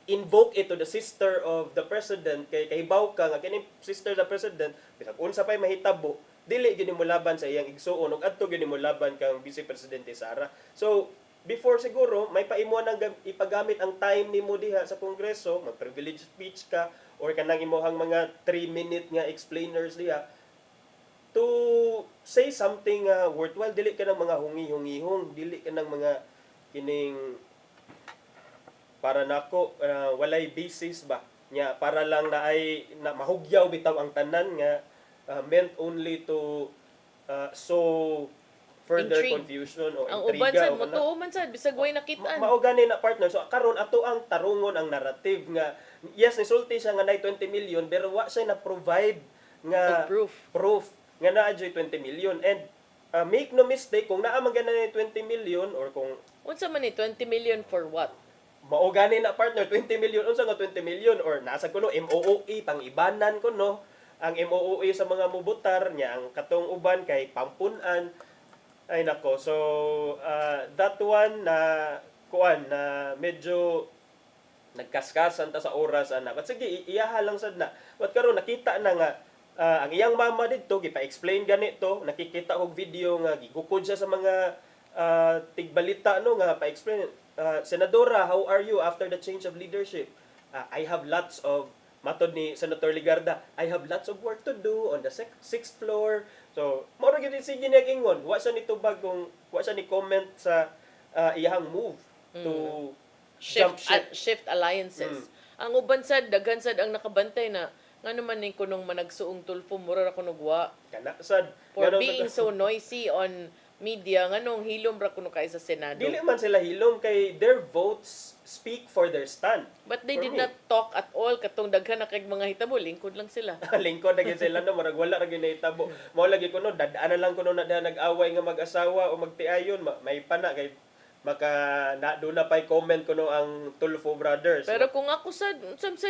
invoke it to the sister of the president kay kahibaw ka nga kining sister of the president bisag unsa pay mahitabo dili gyud mo laban sa iyang igsuon ug adto gyud mo laban kang vice presidente Sara. So before siguro may paimo nang ipagamit ang time nimo diha sa kongreso mag privilege speech ka or kanang imong mga 3-minute nga explainers diha to say something worthwhile. Dili ka ng mga hungi-hungihong, dili ka ng mga kining para nako walay basis ba nya para lang na ay na mahugyaw bitaw ang tanan nga meant only to so further intrigue. Confusion o ang intriga uban sad o mo tuo man sad bisag way nakitaan. Mao gani na partner. So karon ato ang tarungon ang narrative nga yes nisulti siya nga nay 20 million pero wa siya na provide nga proof nga naa 20 million and make no mistake kung naa man gana ni 20 million or kung unsa man ni 20 million for what? Mao gani na partner 20 million unsa nga 20 million or nasa kuno MOOE pang ibanan kuno ang MOOE sa mga mubutar nya ang katong uban kay pampunan ay nako. So that one na kuan na medyo nagkaskasan ta sa oras ana. But sige iyaha lang sad na. But karon nakita na nga ang iyang mama didto gipa-explain ganito, nakikita og video nga gigukod siya sa mga tigbalita no nga pa-explain. Senadora, how are you after the change of leadership? I have lots of matod ni Senator Ligarda, I have lots of work to do on the 6th floor. So, mao ra gyud sige niya ingon, wa siya nitubag kung wa siya ni comment sa iyang move to shift alliances. Ang uban sad daghan sad ang nakabantay na Nga naman ni kunong managsuong tulfo, mura ra kunugwa. Kana sad. For Ganun being so noisy on media, nga nung hilom ra kuno kay sa Senado. Dili man sila hilom kay their votes speak for their stand. But they For did me. not talk at all katong daghan na kay mga hitabo, lingkod lang sila. Lingkod na gyud sila no, marag wala ra gyud nahitabo. Mao lagi kuno dadaan na lang kuno na diha nag-away nga mag-asawa o magtiayon, may pana kay maka doon na pa'y comment kuno ang Tulfo Brothers. Pero kung ako sa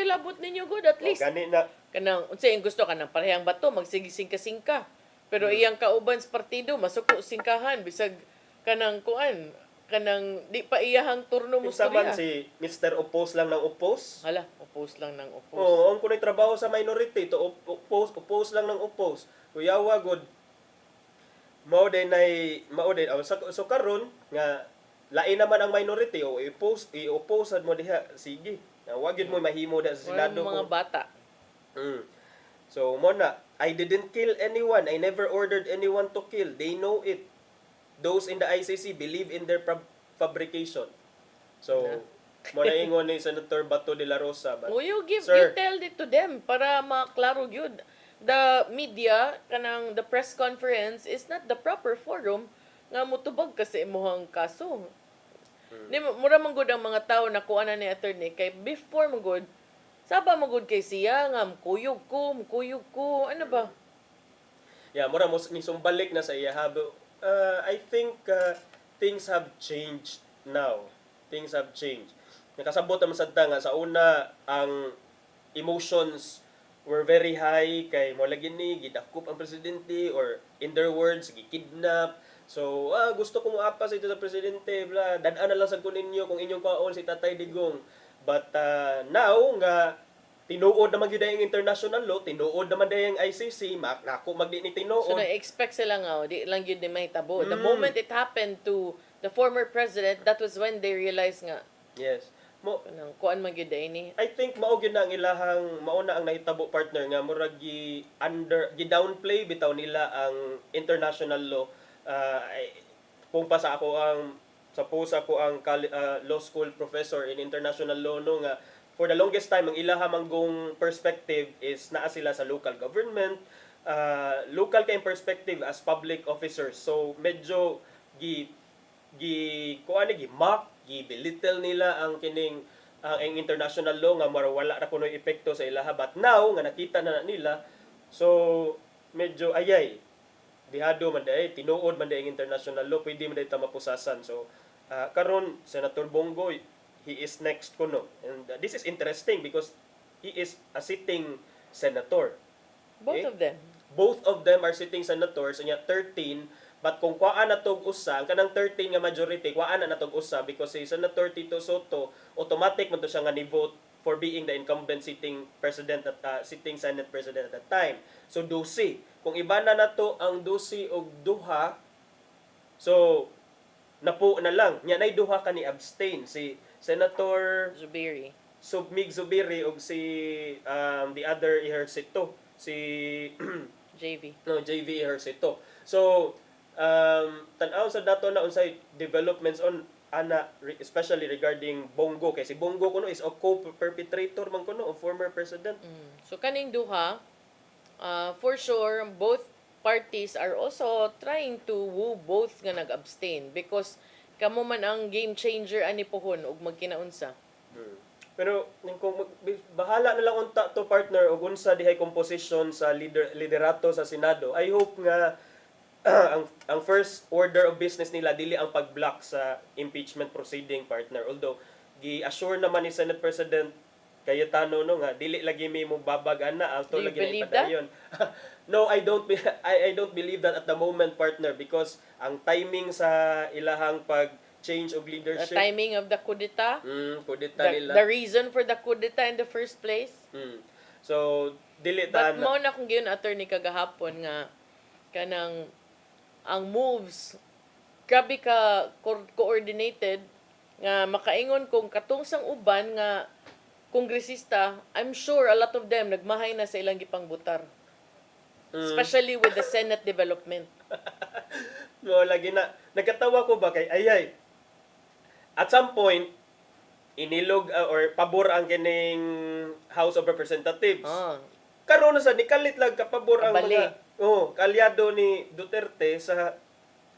labot ninyo good, at least Gani na kanang unsay ang gusto kanang parehang bato magsigising-singka. Pero iyang kauban sa partido masuko singkahan bisag kanang kuan kanang di pa iyahang turno mo Isa man si Mr. Oppose lang ng oppose. Hala, oppose lang ng oppose. Oo, ang kunay trabaho sa minority to oppose lang ng oppose. Kuyawa good. Mao din so karon nga lain naman ang minority o i-oppose mo diha, sige. Wa gyud mo mahimo da sa Senado mga bata. So mo na, I didn't kill anyone. I never ordered anyone to kill. They know it. Those in the ICC believe in their fabrication. So mo na ingon ni Senator Bato de la Rosa. But, Oh, you Sir, tell it to them para maklaro gyud. The media kanang the press conference is not the proper forum nga mutubag kasi imong kaso. Di mura man gud ang mga tao na kuana ni attorney kay before mo gud saba mo gud kay siya nga mukuyog ko, ano ba? yeah, mura mo ni sumbalik na sa iya habo. I think things have changed now. Things have changed. Nakasabot naman sad ta nga sa una ang emotions were very high kay mo lagi ni gidakop ang presidente or in their words gikidnap. So, gusto ko moapa sa ito sa presidente, bla, dadaan na lang sa kuninyo kung inyong kaon si Tatay Digong. But now, nga, tinuod naman yun yung international law, tinuod naman yung ICC, nako magdi ni tinuod. So, na-expect sila nga, di lang yun din mahitabo. The moment it happened to the former president, that was when they realized nga, yes. kuan man gyud ni. I think mao gyud na ang ilahang mauna ang nahitabo partner nga murag gi downplay bitaw nila ang international law. Kung pa sa ako ang law school professor in international law no nga for the longest time ang ilaha manggong perspective is naa sila sa local government, local kay perspective as public officers. So medyo gi mock, belittle nila ang kining ang international law nga wala ra kuno epekto sa ilaha, but now nga nakita na nila, so medyo ayay dihado man day tinuod man day ang international law, pwede man day ta mapusasan. So karon Senator Bongo, he is next kuno, and this is interesting because he is a sitting senator. Both of them are sitting senators, and 13. But kung kuhaan na tog usa, ang kanang 13 nga majority, kuhaan na tog usa because si Senator Tito Soto, automatic man to siya nga ni-vote for being the incumbent sitting president at sitting Senate president at that time. So 12. Kung ibana na to ang 12 og duha, so napo na lang. Nya nay duha ka ni abstain si Senator Zubiri. Mig Zubiri og si the other Ejercito, si JV. No, JV Ejercito. So tan-aw sa dato na unsay developments on ana especially regarding Bongo kay si Bongo kuno is a co-perpetrator man kuno of former president. So kaning duha, for sure both parties are also trying to woo both nga nag-abstain because kamo man ang game changer ani pohon ug magkinaunsa. Pero kung bahala na lang unta to partner og unsa dihay composition sa liderato sa Senado. I hope nga ang first order of business nila dili ang pag-block sa impeachment proceeding partner, although gi-assure naman ni Senate President Cayetano no nga dili lagi may mo babag ana alto lagi na padayon. No, I don't believe that at the moment partner because ang timing sa ilahang pag-change of leadership, the timing of the kudeta, nila, the reason for the kudeta in the first place. So dili ta. But mo na kung giyon attorney kagahapon nga kanang ang moves grabe ka coordinated nga makaingon kung katong sang uban nga kongresista, I'm sure a lot of them nagmahay na sa ilang gipangbutar. Especially with the Senate development. No, lagi na nagkatawa ko ba kay ayay. At some point inilog or pabor ang kining House of Representatives. karon na sa nikalit lang kapabor ang Kabali. mga kalyado ni Duterte sa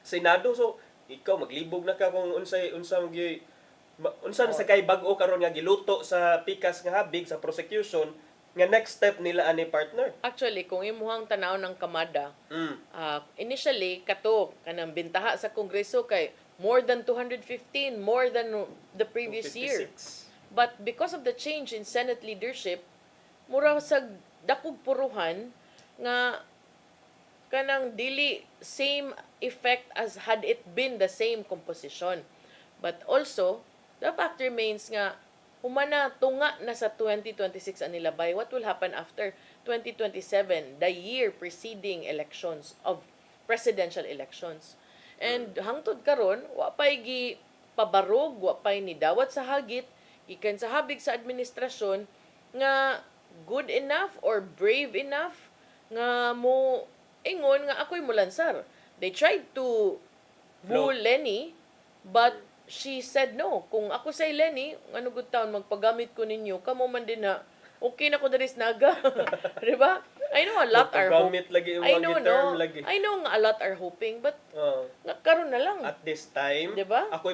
Senado. So ikaw maglibog na ka kung unsa na sa kay bag-o karon nga giluto sa pikas nga habig sa prosecution nga next step nila ani partner. Actually, kung imuhang tanaw ng kamada, initially, kanang bintaha sa Kongreso kay more than 215, more than the previous year. 256. But because of the change in Senate leadership, mura sa dakog puruhan nga kanang dili same effect as had it been the same composition. But also, the fact remains nga humana tunga na sa 2026 ang nilabay. What will happen after 2027, the year preceding elections of presidential elections? And hangtod karon, wa pay gi pabarog, wa pay ni dawat sa hagit, ikan sa habig sa administrasyon nga good enough or brave enough nga mo ingon nga ako'y mulansar. They tried to woo Lenny, but she said no. Kung ako say Lenny, ano good taon magpagamit ko ninyo, kamo man din na okay na ko daris naga. Diba? I know a lot are Magpagamit lagi yung mga term lagi. I know nga a lot are hoping, but nga karon na lang. At this time, Diba? ako'y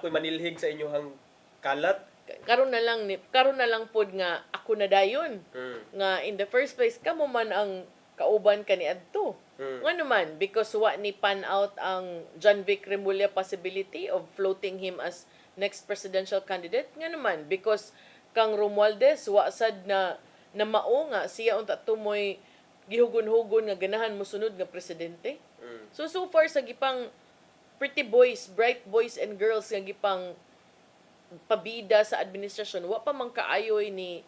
manilhig sa inyong kalat. Karon na lang pod nga ako na dayon. Nga in the first place kamo man ang kauban kaniadto. Nga naman because wa ni pan out ang John Vic Remulla possibility of floating him as next presidential candidate. Nga naman because kang Romualdez wa sad na mao nga siya unta tumoy gihugon-hugon nga ganahan mo sunod nga presidente. So far sa gipang pretty boys, bright boys and girls nga gipang pabida sa administrasyon, wa pa man kaayoy ni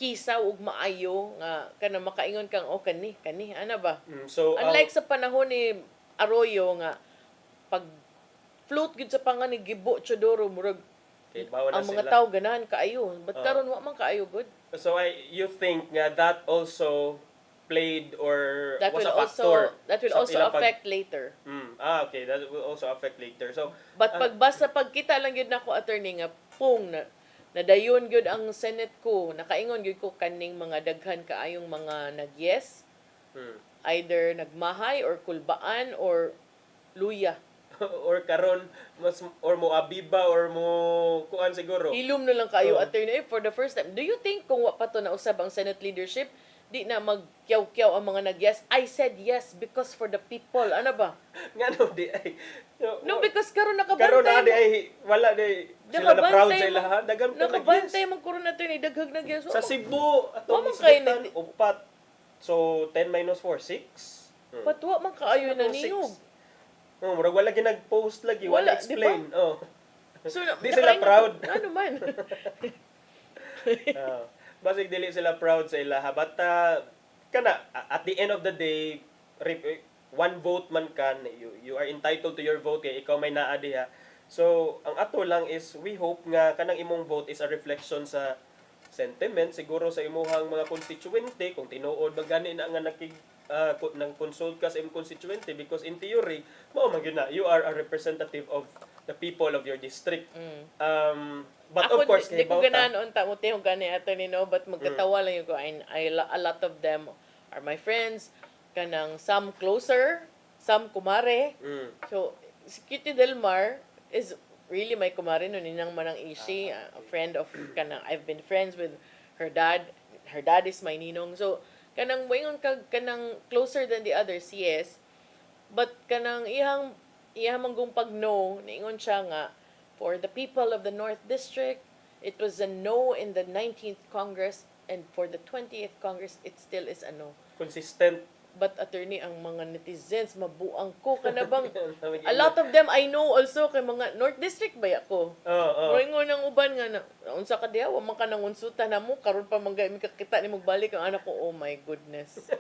kisaw ug maayo nga kana makaingon kang kani ana ba. So unlike sa panahon ni Arroyo nga pag float gid sa pangan ni Gibo Chodoro murag ang mga sila. tao ganahan kaayo, but karon wa man kaayo good. So you think nga that also played or That was will a factor? also affect later. Okay, that will also affect later. So But pagbasa pagkita lang gyud nako attorney nga nadayon gyud ang Senate ko, nakaingon gyud ko kaning mga daghan kaayong mga nag-yes, either nagmahay or kulbaan or luya. or karon or mo abiba or mo kuan siguro. Hilom na lang kayo attorney for the first time. Do you think kung wa pa to na usab ang Senate leadership, di na magkyaw-kyaw ang mga nag-yes? I said yes because for the people. Ano ba? Ngano di ay No, because karon nakabantay. karon na di ay wala di sila na proud sa ilaha. Dagan ko nakabantay man karon natin ni daghag nag-yes. Sa Cebu Wa atong man kayo isgutan upat. So 10 minus 4 6. Patwa man kaayo na niyog. Murag wala ginag-post lagi, wala explain. So, di sila proud. Ano man? Basig dili sila proud sa ilaha. But kana at the end of the day, one vote man kan, you are entitled to your vote kay ikaw may naa diha. So ang ato lang is we hope nga kanang imong vote is a reflection sa sentiment siguro sa imuhang mga constituente kung tinuod ba gani na nga nang consult ka sa imong constituente because in theory mao man gyud na you are a representative of the people of your district. But ako, of course di ko ganahan unta mo tihog gani ato ni no, but magkatawa lang yung ko. A lot of them are my friends, kanang some closer, some kumare. So si Kitty Delmar is really my kumare no, ninang manang Ishi, a friend of kanang I've been friends with her dad. Her dad is my ninong. So kanang moingon kag kanang closer than the others, yes. But kanang ihang manggong pag no, niingon siya nga for the people of the North District, it was a no in the 19th Congress, and for the 20th Congress, it still is a no. Consistent. But attorney, ang mga netizens, mabuang ko ka na bang? A lot of them I know also kay mga North District ba ako? Moingon ang uban nga na, unsa ka diha, wa man ka nang unsuta na mo, karon pa man mi kakita ni magbalik ang anak ko. Oh my goodness.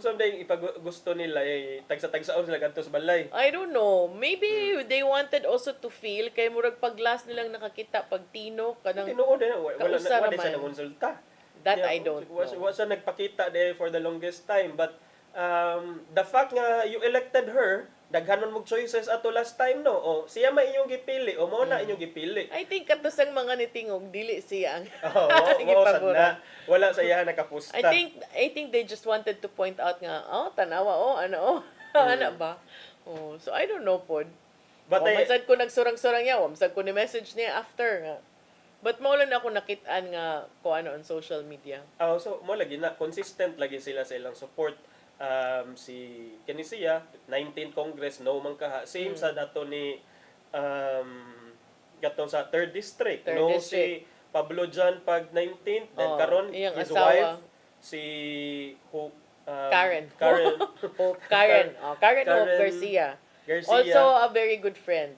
Someday gusto nila tagsa-tagsaon sila kadto sa balay. I don't know. Maybe they wanted also to feel kay murag pag last nilang nakakita pag Tino kanang tinuod na wala na siya nangonsulta. That I don't know. Was nagpakita there for the longest time, but the fact nga you elected her daghanon mong choices ato last time no. O siya may inyong gipili o mo na inyong gipili. I think katos ang mga nitingog dili siya ang Oh, mo sad na. Wala sa iya nakapusta. I think they just wanted to point out nga, tanawa ano ba? Oh, so I don't know pod. But Masad ko nagsurang-surang niya, masad ko ni message niya after nga. But mo lang ako nakitaan nga ko ano on social media. So mo lagi na consistent lagi sila sa ilang support. Si Kanisiya 19th Congress no man kaha same sa dato ni gatong sa 3rd District no si Pablo John pag 19th then karon his wife si Karen Karen Hope Garcia. Also a very good friend.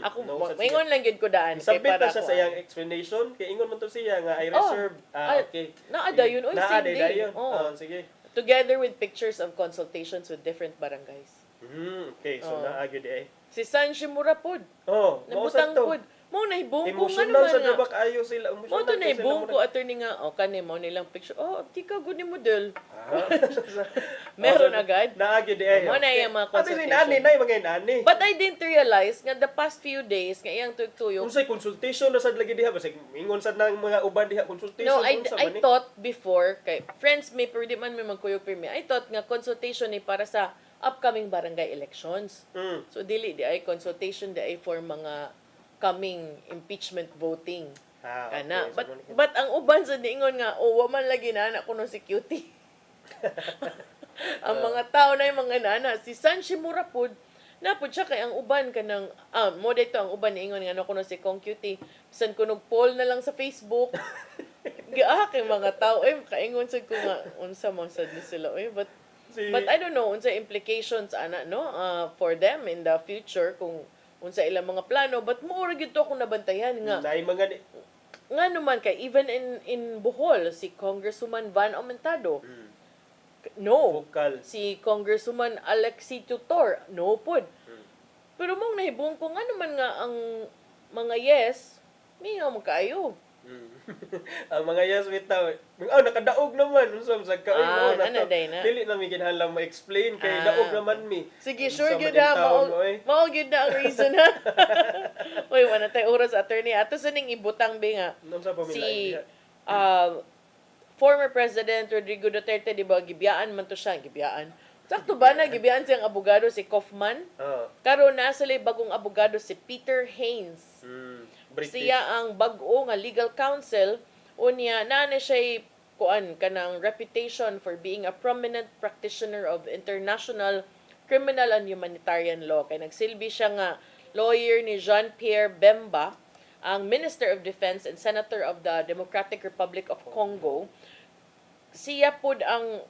Ako maingon lang gid ko daan kay para siya sa iyang explanation kay ingon man to siya nga I reserve okay naada yun same day. Sige. Together with pictures of consultations with different barangays. Okay, so naagyo di ay. Si Sanji Murapod. Nabutang pod. Mo nahibong ko nga emotional naman sa dabak ayo sila. Mo to nahibong ko attorney nga kani mo nilang picture. Tika good ni model. Meron agad. Naagyo di ay. Mo na yung mga consultation. Ani na mga nani. But I didn't realize nga the past few days nga iyang tugtuyok. Unsay consultation na sad lagi diha basig ingon sad nang mga uban diha consultation. No, I thought before kay friends may pwede man may magkuyog pirmi. I thought nga consultation ni para sa upcoming barangay elections. So dili di ay consultation di ay for mga coming impeachment voting. Kana. But ang uban sa diingon nga wa man lagi na anak kuno si Cutie. Ang mga tao na yung mga nana si Sanji Murapod napod siya kay ang uban kanang mo dito ang uban niingon nga kuno si Kong Cutie bisan kunog poll na lang sa Facebook. Kay mga tao kaingon sad ko nga unsa man sad ni sila but I don't know unsa implications ana no for them in the future kung unsa ilang mga plano but moora gyud to akong nabantayan nga nay mga nga naman kay even in Bohol si Congresswoman Van Aumentado vocal. Si Congresswoman Alexi Tutor pod pero mong nahibong ko nga naman nga ang mga yes may nga magkaayo. Ang mga yes bitaw. Nakadaog naman unsa sa kaoy mo na. Dili na mi kinahanglan mo explain kay daog naman mi. Sige, sure gyud mao gyud na ang reason ha. Oy, wala tay oras attorney. Ato sa ning ibutang bi nga. Si former President Rodrigo Duterte di ba gibiyaan man to siya, gibiyaan. Sakto ba na gibiyaan siyang abogado si Kaufman? Karon na sa bagong abogado si Peter Haynes. Siya ang bag-o nga legal counsel unya na siya kuan kanang reputation for being a prominent practitioner of international criminal and humanitarian law kay nagsilbi siya nga lawyer ni Jean-Pierre Bemba ang Minister of Defense and Senator of the Democratic Republic of Congo. Siya pud ang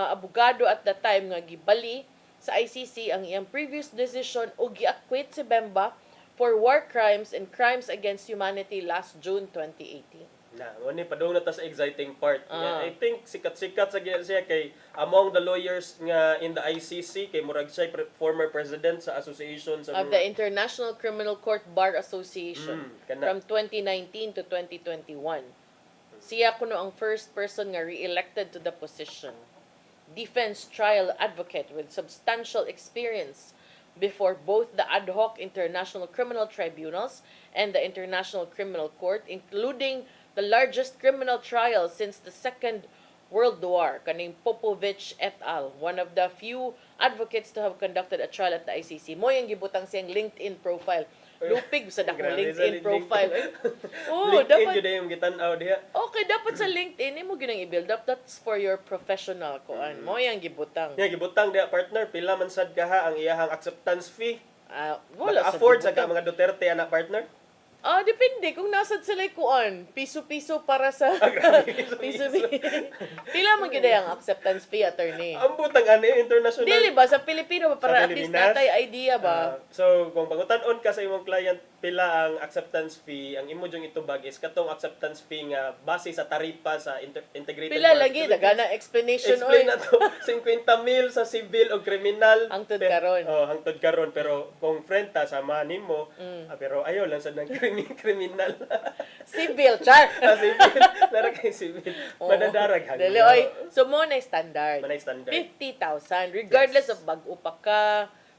abogado at the time nga gibali sa ICC ang iyang previous decision o gi-acquit si Bemba for war crimes and crimes against humanity last June 2018. Ni padung na ta sa exciting part. I think sikat-sikat sa siya kay among the lawyers nga in the ICC kay murag siya former president sa association sa of the International Criminal Court Bar Association from 2019 to 2021. Siya kuno ang first person nga re-elected to the position. Defense trial advocate with substantial experience before both the ad hoc international criminal tribunals and the International Criminal Court, including the largest criminal trial since the Second World War, kaning Popovich et al., one of the few advocates to have conducted a trial at the ICC. Mo yung gibutang siyang LinkedIn profile. Lupig sa dakong LinkedIn profile. LinkedIn dapat yung gitan-aw diha. Okay, dapat sa LinkedIn mo ginang i-build up. That's for your professional kuan. Mo yang gibutang. Yang gibutang diha partner pila man sad kaha ang iyahang acceptance fee. Wala afford sa mga Duterte ana partner. Depende kung nasad sila kuan. Piso-piso para sa piso. Pila man gid ang acceptance fee attorney. Ang butang ani international. Dili ba sa Pilipino ba para at least natay idea ba? So kung pangutan-on ka sa imong client pila ang acceptance fee, ang imo jung itubag is katong acceptance fee nga base sa taripa sa integrated. Pila lagi dagana explanation Explain na to 50,000 sa civil o criminal hangtod karon. Hangtod karon pero kung friend ta sama nimo pero ayo lang sa nang criminal. Civil char. Civil. Lara kay civil. Madadarag hangin. Dili oy. So mo na standard. 50,000 50,000 regardless of bag-o pa ka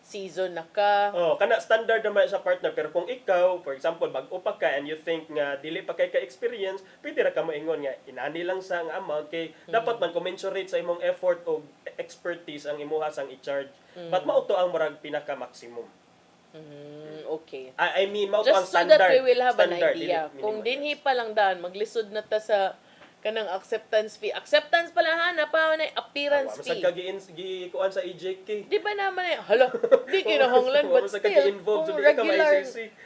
season na ka. Oh, kana standard naman sa partner, pero kung ikaw, for example, bag-o pa ka and you think nga dili pa kay ka-experience, pwede ra ka moingon nga inani lang sa ang amount kay dapat man commensurate sa imong effort o expertise ang imuha sang i-charge. But mao to ang murag pinaka-maximum. Okay. I mean, mao to ang Just so standard. that we will have an standard, idea. dili Kung minimum. dinhi pa lang daan, maglisod na ta sa kanang acceptance fee. Acceptance pala na pa na appearance Masag fee. ka gikuan sa EJK. Di ba naman hala, di kinahanglan but Masag ka still, gi-involved, kung so di ka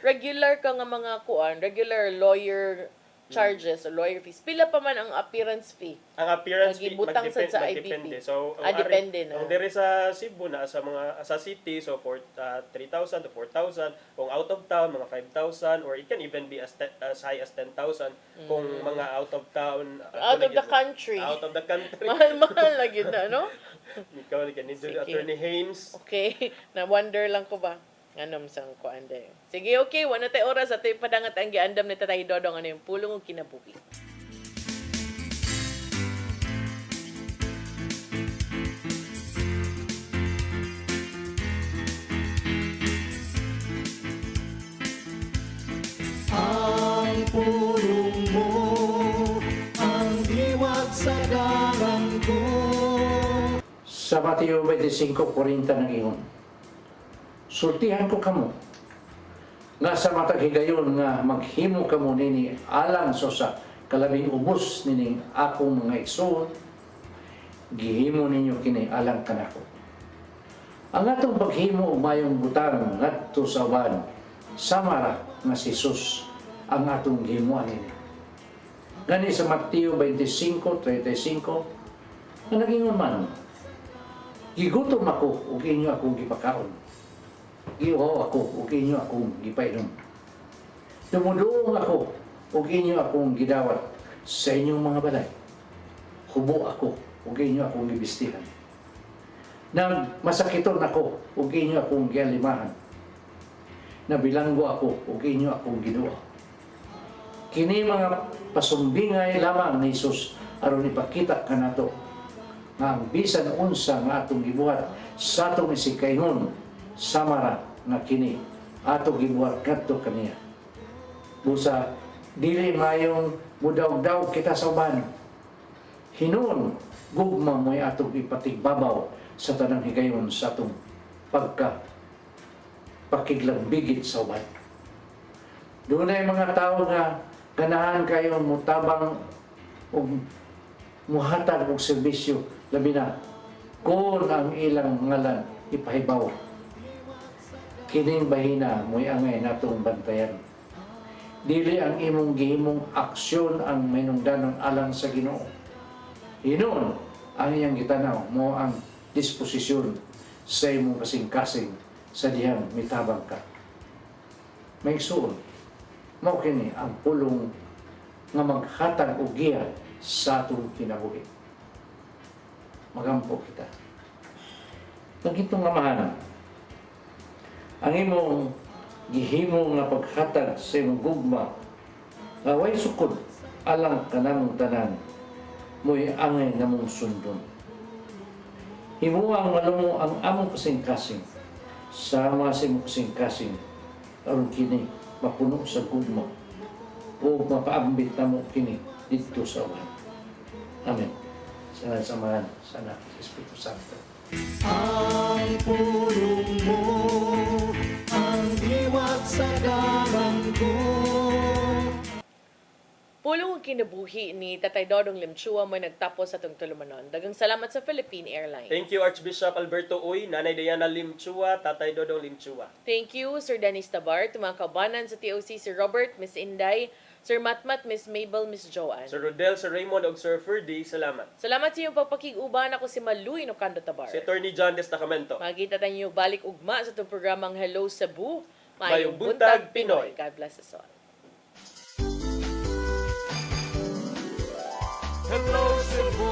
regular ka nga mga kuan, regular lawyer charges or lawyer fees, pila pa man ang appearance fee. Ang appearance fee Nagibutang sad sa magdepende. IBP. So, Depende na. Kung dire sa Cebu na sa city, so for 3,000 to 4,000. Kung out of town, mga 5,000 or it can even be as high as 10,000 kung mga out of town. Out of the country. Out of the country. Mahal lagi na, no? Ikaw ni kanito Sige. Attorney Haynes. Okay, na-wonder lang ko ba? Anong sang kuan day. Sige, okay, wala tayo oras at padangat ang giandam ni Tatay Dodong ano yung pulong ug kinabuhi. Ang pulong mo, ang diwat sa ko. Sa Mateo 25:40 ng ingon, sultihan ko kamo, nga sa matag higayon nga maghimo kamo nini alang sa kalabing ubos nining akong mga igsoon, gihimo ninyo kini alang kanako. Ang atong paghimo mayong butang ngadto sa wan, samara nga si Jesus ang atong gihimuan nini. Gani sa Mateo 25:35, nga nagingon man, gigutom ako ug inyo akong gipakaon. Giuhaw ako ug inyo akong gipainom. Tumuduong ako ug inyo akong gidawat sa inyong mga balay. Hubo ako ug inyo akong gibistihan. Nang masakiton ako ug inyo akong gialimahan. Nabilanggo ako ug inyo akong giduwa. Kini mga pasumbingay lamang ni Jesus aron ipakita kanato nga ang bisan unsa nga atong gibuhat sa atong isikaynon samara nga kini atong gibuhat kadto kaniya. Busa dili mayong mudaw-daw kita sa uban. Hinuon gugma mo'y atong ipatigbabaw sa tanang higayon sa atong pakiglambigit sa uban. Doon ay mga tao nga ganahan kayo mutabang o muhatag og serbisyo labi na kung ang ilang ngalan ipahibaw. Kining bahina mo'y angay natong bantayan. Dili ang imong gihimong aksyon ang mainungdanon alang sa Ginoo. Hinuon ang iyang gitanaw mo ang disposisyon sa imong kasing-kasing sa dihang mitabang ka. May suon, mao kini ang pulong nga maghatag og giya sa atong kinabuhi. Magampo kita. Nagitong amahan, ang imong gihimo nga paghatag sa imong gugma nga way sukod alang kanang tanan mo'y angay nga mong sundon. Himuang malumo ang among kasing-kasing sama sa imong kasing-kasing aron kini mapuno sa gugma o mapaambit na mo kini dito sa uwan. Amen. Sa samahan sa anak sa Espiritu Santo. Ang pulong mo, ang diwat sa ko. Pulong ug kinabuhi ni Tatay Dodong Limchua mo nagtapos sa itong tulumanon. Dagang salamat sa Philippine Airlines. Thank you Archbishop Alberto Uy, Nanay Diana Limchua, Tatay Dodong Limchua. Thank you, Sir Dennis Tabar, mga kaubanan sa TOC, Sir Robert, Miss Inday, Sir Matmat, Miss Mabel, Miss Joanne. Sir Rodel, Sir Raymond, ug Sir Ferdy, salamat. Salamat sa iyong pagpakiguban. Ako si Maluy Nocando Tabar. Si Attorney John Destacamento. Makita tayo balik ugma sa itong programang Hello Cebu. Mayong Buntag, Pinoy. God bless us all. Hello Cebu,